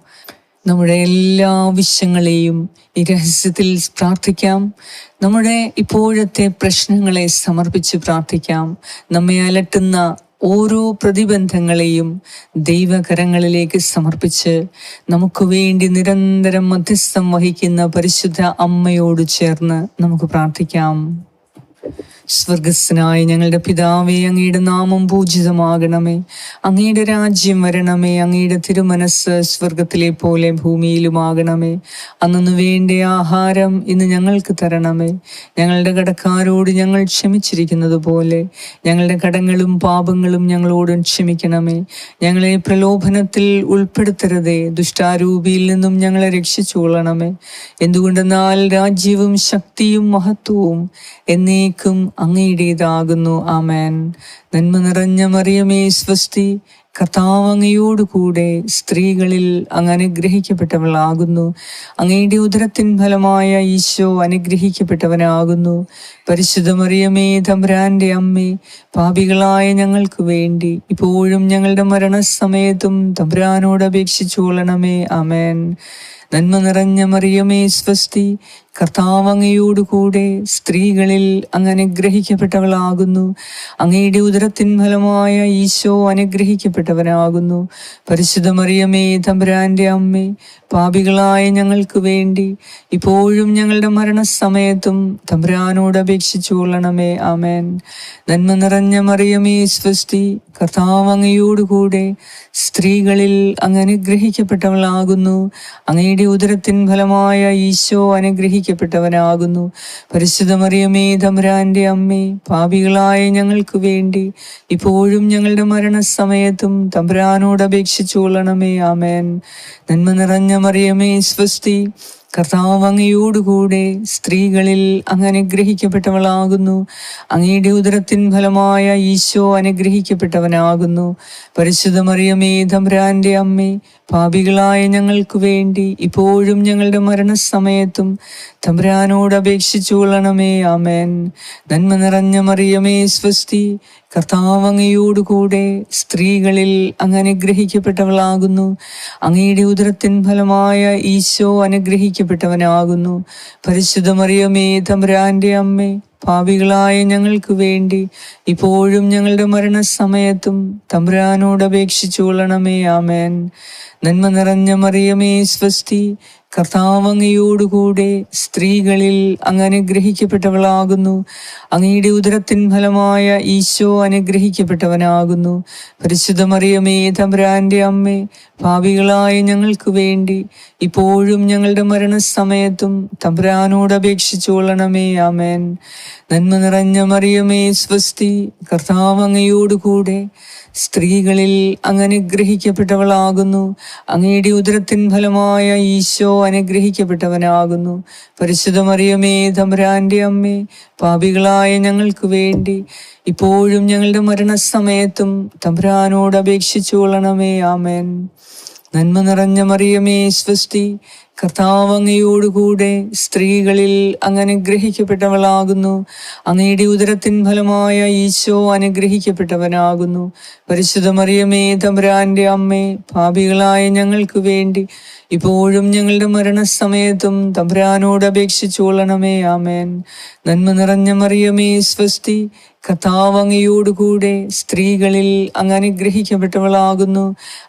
നമ്മുടെ എല്ലാ ആവശ്യങ്ങളെയും ഈ രഹസ്യത്തിൽ പ്രാർത്ഥിക്കാം. നമ്മുടെ ഇപ്പോഴത്തെ പ്രശ്നങ്ങളെ സമർപ്പിച്ച് പ്രാർത്ഥിക്കാം. നമ്മെ അലട്ടുന്ന ഓരോ പ്രതിബന്ധങ്ങളെയും ദൈവകരങ്ങളിലേക്ക് സമർപ്പിച്ച് നമുക്ക് വേണ്ടി നിരന്തരം മധ്യസ്ഥം വഹിക്കുന്ന പരിശുദ്ധ അമ്മയോട് ചേർന്ന് നമുക്ക് പ്രാർത്ഥിക്കാം. സ്വർഗസ്ഥനായ ഞങ്ങളുടെ പിതാവേ, അങ്ങയുടെ നാമം പൂജിതമാകണമേ. അങ്ങയുടെ രാജ്യം വരണമേ. അങ്ങയുടെ തിരുമനസ് സ്വർഗത്തിലെ പോലെ ഭൂമിയിലുമാകണമേ. അന്നു വേണ്ട ആഹാരം ഇന്ന് ഞങ്ങൾക്ക് തരണമേ. ഞങ്ങളുടെ കടക്കാരോട് ഞങ്ങൾ ക്ഷമിച്ചിരിക്കുന്നത് പോലെ ഞങ്ങളുടെ കടങ്ങളും പാപങ്ങളും ഞങ്ങളോടും ക്ഷമിക്കണമേ. ഞങ്ങളെ പ്രലോഭനത്തിൽ ഉൾപ്പെടുത്തരുതേ, ദുഷ്ടാരൂപിയിൽ നിന്നും ഞങ്ങളെ രക്ഷിച്ചുകൊള്ളണമേ. എന്തുകൊണ്ടെന്നാൽ രാജ്യവും ശക്തിയും മഹത്വവും എന്നേക്കും അങ്ങയുടേതാകുന്നു. ആമേൻ. നന്മ നിറഞ്ഞ മറിയമേ സ്വസ്തി, കർത്താവ് അങ്ങയോടുകൂടെ സ്ത്രീകളിൽ അങ്ങ് അനുഗ്രഹിക്കപ്പെട്ടവളാകുന്നു. അങ്ങയുടെ ഉദരത്തിൻ ഫലമായ ഈശോ അനുഗ്രഹിക്കപ്പെട്ടവനാകുന്നു. പരിശുദ്ധ മറിയമേ, തമ്പുരാന്റെ അമ്മേ, പാപികളായ ഞങ്ങൾക്ക് വേണ്ടി ഇപ്പോഴും ഞങ്ങളുടെ മരണസമയത്തും തമ്പുരാനോട് അപേക്ഷിച്ചുകൊള്ളണമേ. ആമേൻ. നന്മ നിറഞ്ഞ മറിയമേ സ്വസ്തി, കർത്താവ് അങ്ങയോടുകൂടെ സ്ത്രീകളിൽ അങ്ങ് അനുഗ്രഹിക്കപ്പെട്ടവളാകുന്നു. അങ്ങയുടെ ഉദരത്തിൻ ഫലമായ ഈശോ അനുഗ്രഹിക്കപ്പെട്ടവനാകുന്നു. പരിശുദ്ധ മറിയമേ, തമ്പുരാന്റെ അമ്മേ, പാപികളായ ഞങ്ങൾക്ക് വേണ്ടി ഇപ്പോഴും ഞങ്ങളുടെ മരണസമയത്തും തമ്പുരാനോട് അപേക്ഷിച്ചുകൊള്ളണമേ. ആമേൻ. നന്മ നിറഞ്ഞ മറിയമേ സ്വസ്തി, കർത്താവ് അങ്ങയോടുകൂടെ സ്ത്രീകളിൽ അങ്ങ് അനുഗ്രഹിക്കപ്പെട്ടവളാകുന്നു. അങ്ങയുടെ ഉദരത്തിൻ ഫലമായ ഈശോ അനുഗ്രഹിക്കപ്പെട്ടവനാകുന്നു. പരിശുദ്ധ മറിയമേ, തമ്പുരാന്റെ അമ്മേ, പാപികളായ ഞങ്ങൾക്ക് വേണ്ടി ഇപ്പോഴും ഞങ്ങളുടെ മരണസമയത്തും തമ്പുരാനോട് അപേക്ഷിച്ചുകൊള്ളണമേ. ആമേൻ. നന്മ നിറഞ്ഞ മറിയമേ സ്വസ്തി, കർത്താവ് അങ്ങയോടുകൂടെ സ്ത്രീകളിൽ അങ്ങ് അനുഗ്രഹിക്കപ്പെട്ടവളാകുന്നു. അങ്ങയുടെ ഉദരത്തിൻ ഫലമായ ഈശോ അനുഗ്രഹിക്കപ്പെട്ടവനാകുന്നു. പരിശുദ്ധ മറിയമേ, തമ്പുരാന്റെ അമ്മേ, പാപികളായ ഞങ്ങൾക്ക് വേണ്ടി ഇപ്പോഴും ഞങ്ങളുടെ മരണസമയത്തും തമ്പുരാനോട് അപേക്ഷിച്ചുകൊള്ളണമേ. ആമേൻ. നന്മ നിറഞ്ഞ മറിയമേ സ്വസ്തി, കർത്താവ് അങ്ങയോടുകൂടെ സ്ത്രീകളിൽ അങ്ങ് അനുഗ്രഹിക്കപ്പെട്ടവളാകുന്നു. അങ്ങയുടെ ഉദരത്തിൻ ഫലമായ ഈശോ അനുഗ്രഹിക്കപ്പെട്ടവനാകുന്നു. പരിശുദ്ധ മറിയമേ, തമ്പുരാന്റെ അമ്മേ, പാപികളായ ഞങ്ങൾക്ക് വേണ്ടി ഇപ്പോഴും ഞങ്ങളുടെ മരണസമയത്തും തമ്പുരാനോട് അപേക്ഷിച്ചുകൊള്ളണമേ. ആമേൻ. നന്മ നിറഞ്ഞ മറിയമേ സ്വസ്തി, കർത്താവ് അങ്ങയോടുകൂടെ സ്ത്രീകളിൽ അങ്ങ് അനുഗ്രഹിക്കപ്പെട്ടവളാകുന്നു. അങ്ങയുടെ ഉദരത്തിൻ ഫലമായ ഈശോ അനുഗ്രഹിക്കപ്പെട്ടവനാകുന്നു. പരിശുദ്ധ മറിയമേ, തമ്പുരാന്റെ അമ്മേ, പാപികളായ ഞങ്ങൾക്ക് വേണ്ടി ഇപ്പോഴും ഞങ്ങളുടെ മരണസമയത്തും തമ്പുരാനോട് അപേക്ഷിച്ചുകൊള്ളണമേ. ആമേൻ. നന്മ നിറഞ്ഞ മറിയമേ സ്വസ്തി, കർത്താവ് അങ്ങയോടുകൂടെ സ്ത്രീകളിൽ അങ്ങ് അനുഗ്രഹിക്കപ്പെട്ടവളാകുന്നു. അങ്ങയുടെ ഉദരത്തിൻ ഫലമായ ഈശോ അനുഗ്രഹിക്കപ്പെട്ടവനാകുന്നു. പരിശുദ്ധ മറിയമേ, തമ്പുരാന്റെ അമ്മേ, പാപികളായ ഞങ്ങൾക്ക് വേണ്ടി ഇപ്പോഴും ഞങ്ങളുടെ മരണസമയത്തും തമ്പുരാനോട് അപേക്ഷിച്ചുകൊള്ളണമേ. ആമേൻ. നന്മ നിറഞ്ഞ മറിയമേ സ്വസ്തി, കർത്താവ് അങ്ങയോടുകൂടെ സ്ത്രീകളിൽ അങ്ങ് അനുഗ്രഹിക്കപ്പെട്ടവളാകുന്നു. അങ്ങയുടെ ഉദരത്തിൻ ഫലമായ ഈശോ അനുഗ്രഹിക്കപ്പെട്ടവനാകുന്നു. പരിശുദ്ധ മറിയമേ, തമ്പുരാന്റെ അമ്മേ, പാപികളായ ഞങ്ങൾക്ക് വേണ്ടി ഇപ്പോഴും ഞങ്ങളുടെ മരണസമയത്തും തമ്പുരാനോട് അപേക്ഷിച്ചുകൊള്ളണമേ. ആമേൻ. നന്മ നിറഞ്ഞ മറിയമേ സ്വസ്തി, കർത്താവ് അങ്ങയോടുകൂടെ സ്ത്രീകളിൽ അങ്ങ് അനുഗ്രഹിക്കപ്പെട്ടവളാകുന്നു.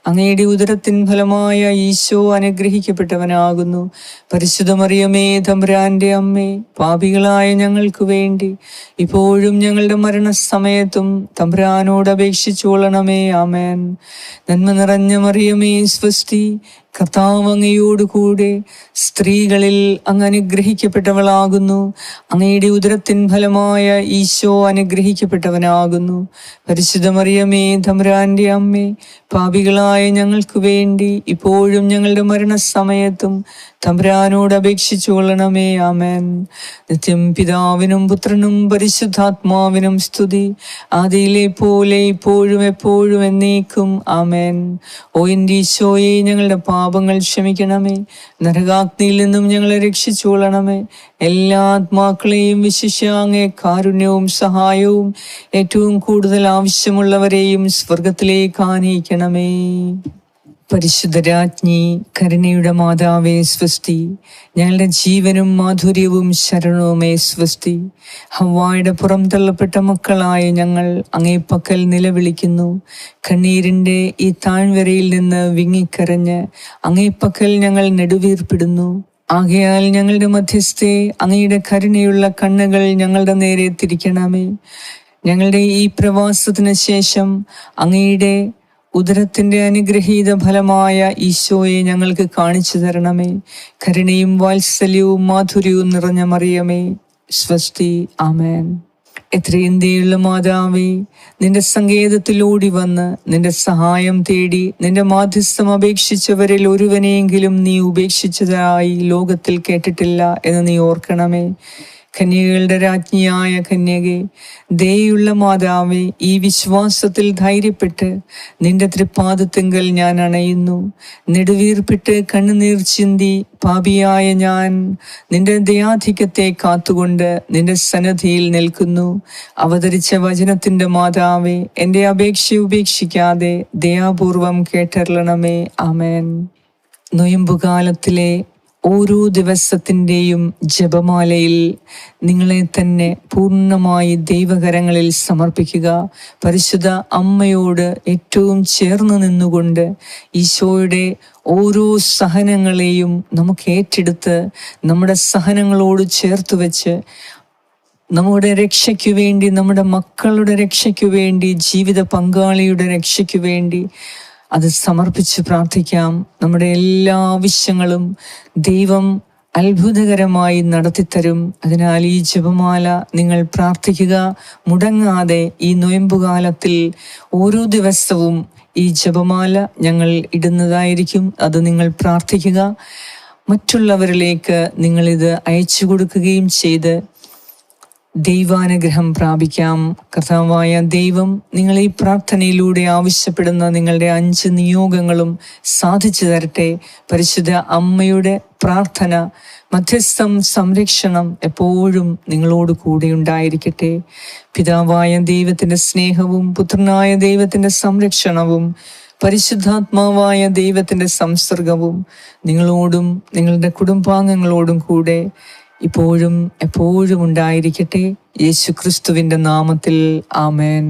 അങ്ങയുടെ ഉദരത്തിൻ ഫലമായ ഈശോ അനുഗ്രഹിക്കപ്പെട്ടവനാകുന്നു. പരിശുദ്ധ മറിയമേ, തമ്പുരാന്റെ അമ്മേ, പാപികളായ ഞങ്ങൾക്ക് വേണ്ടി ഇപ്പോഴും ഞങ്ങളുടെ മരണസമയത്തും തമ്പുരാനോട് അപേക്ഷിച്ചുകൊള്ളണമേ. ആമേൻ. നന്മ നിറഞ്ഞ മറിയമേ സ്വസ്തി, കർത്താവ് അങ്ങയോടുകൂടെ സ്ത്രീകളിൽ അങ്ങ് അനുഗ്രഹിക്കപ്പെട്ടവളാകുന്നു. അങ്ങയുടെ ഉദരത്തിൻ ഫലമായ ഈശോ അനുഗ്രഹിക്കപ്പെട്ടവനാകുന്നു. പരിശുദ്ധ മറിയമേ, തമ്പുരാന്റെ അമ്മേ, പാപികളായ ഞങ്ങൾക്ക് വേണ്ടി ഇപ്പോഴും ഞങ്ങളുടെ മരണസമയത്തും തമ്പുരാനോട് അപേക്ഷിച്ചുകൊള്ളണമേ. ആമേൻ. നിത്യം പിതാവിനും പുത്രനും പരിശുദ്ധാത്മാവിനും സ്തുതി, ആദിയിലെ പോലെ ഇപ്പോഴും എപ്പോഴും എന്നേക്കും. ആമേൻ. ഓ എൻ്റെ ഈശോയെ, ഞങ്ങളുടെ പാപങ്ങൾ ക്ഷമിക്കണമേ. നരകാഗ്നിയിൽ നിന്നും ഞങ്ങളെ രക്ഷിച്ചുകൊള്ളണമേ. എല്ലാ ആത്മാക്കളെയും വിശിഷ്യ അങ്ങേ കാരുണ്യവും സഹായവും ഏറ്റവും കൂടുതൽ ആവശ്യമുള്ളവരെയും സ്വർഗത്തിലേക്ക് ആനയിക്കണമേ. പരിശുദ്ധരാജ്ഞി, കരുണയുടെ മാതാവേ സ്വസ്തി. ഞങ്ങളുടെ ജീവനും മാധുര്യവും ശരണവുമേ സ്വസ്തി. ഹവ്വായുടെ പുറം തള്ളപ്പെട്ട മക്കളായ ഞങ്ങൾ അങ്ങേ പക്കൽ നിലവിളിക്കുന്നു. കണ്ണീരിൻ്റെ ഈ താഴ്വരയിൽ നിന്ന് വിങ്ങിക്കരഞ്ഞ് അങ്ങേ പക്കൽ ഞങ്ങൾ നെടുവീർപ്പിടുന്നു. ആകയാൽ ഞങ്ങളുടെ മധ്യസ്ഥെ അങ്ങയുടെ കരുണയുള്ള കണ്ണുകൾ ഞങ്ങളുടെ നേരെ തിരിക്കണമേ. ഞങ്ങളുടെ ഈ പ്രവാസത്തിന് ശേഷം അങ്ങയുടെ ഉദരത്തിന്റെ അനുഗ്രഹീത ഫലമായ ഈശോയെ ഞങ്ങൾക്ക് കാണിച്ചു തരണമേ. കരുണയും വാത്സല്യവും മാധുര്യവും നിറഞ്ഞ മറിയമേ സ്വസ്തി. ആമേൻ. എത്രയും ദയുള്ള മാതാവേ, നിന്റെ സങ്കേതത്തിൽ ഓടി വന്ന് നിന്റെ സഹായം തേടി നിന്റെ മാധ്യസ്ഥം അപേക്ഷിച്ചവരിൽ ഒരുവനെയെങ്കിലും നീ ഉപേക്ഷിച്ചതായി ലോകത്തിൽ കേട്ടിട്ടില്ല എന്ന് നീ ഓർക്കണമേ. കന്യകകളുടെ രാജ്ഞിയായ കന്യകെ, ദയുള്ള മാതാവേ, ഈ വിശ്വാസത്തിൽ ധൈര്യപ്പെട്ട് നിന്റെ തൃപ്പാദത്തിങ്കൽ ഞാൻ അണയുന്നു. നെടുവീർപ്പിട്ട് കണ്ണുനീർ ചിന്തി പാപിയായ ഞാൻ നിന്റെ ദയാധിക്യത്തെ കാത്തുകൊണ്ട് നിന്റെ സന്നിധിയിൽ നിൽക്കുന്നു. അവതരിച്ച വചനത്തിന്റെ മാതാവേ, എൻ്റെ അപേക്ഷ ഉപേക്ഷിക്കാതെ ദയാപൂർവം കേട്ടരുളണമേ. ആമേൻ. നൊയമ്പുകാലത്തിലെ ഓരോ ദിവസത്തിൻ്റെയും ജപമാലയിൽ നിങ്ങളെ തന്നെ പൂർണ്ണമായി ദൈവകരങ്ങളിൽ സമർപ്പിക്കുക. പരിശുദ്ധ അമ്മയോട് ഏറ്റവും ചേർന്ന് നിന്നുകൊണ്ട് ഈശോയുടെ ഓരോ സഹനങ്ങളെയും നമുക്ക് ഏറ്റെടുത്ത് നമ്മുടെ സഹനങ്ങളോട് ചേർത്ത് വെച്ച് നമ്മുടെ രക്ഷയ്ക്കു വേണ്ടി, നമ്മുടെ മക്കളുടെ രക്ഷയ്ക്കു വേണ്ടി, ജീവിത പങ്കാളിയുടെ രക്ഷയ്ക്കു വേണ്ടി അത് സമർപ്പിച്ച് പ്രാർത്ഥിക്കാം. നമ്മുടെ എല്ലാ ആവശ്യങ്ങളും ദൈവം അത്ഭുതകരമായി നടത്തിത്തരും. അതിനാൽ ഈ ജപമാല നിങ്ങൾ പ്രാർത്ഥിക്കുക. മുടങ്ങാതെ ഈ നൊയമ്പുകാലത്തിൽ ഓരോ ദിവസവും ഈ ജപമാല ഞങ്ങൾ ഇടുന്നതായിരിക്കും. അത് നിങ്ങൾ പ്രാർത്ഥിക്കുക. മറ്റുള്ളവരിലേക്ക് നിങ്ങളിത് അയച്ചു കൊടുക്കുകയും ചെയ്ത് ദൈവാനുഗ്രഹം പ്രാപിക്കാം. കർത്താവായ ദൈവം നിങ്ങൾ ഈ പ്രാർത്ഥനയിലൂടെ ആവശ്യപ്പെടുന്ന നിങ്ങളുടെ 5 നിയോഗങ്ങളും സാധിച്ചു തരട്ടെ. പരിശുദ്ധ അമ്മയുടെ പ്രാർത്ഥന, മധ്യസ്ഥം, സംരക്ഷണം എപ്പോഴും നിങ്ങളോട് കൂടെ ഉണ്ടായിരിക്കട്ടെ. പിതാവായ ദൈവത്തിന്റെ സ്നേഹവും പുത്രനായ ദൈവത്തിന്റെ സംരക്ഷണവും പരിശുദ്ധാത്മാവായ ദൈവത്തിന്റെ സംസർഗവും നിങ്ങളോടും നിങ്ങളുടെ കുടുംബാംഗങ്ങളോടും കൂടെ ഇപ്പോഴും എപ്പോഴും ഉണ്ടായിരിക്കട്ടെ. യേശു ക്രിസ്തുവിന്റെ നാമത്തിൽ ആമേൻ.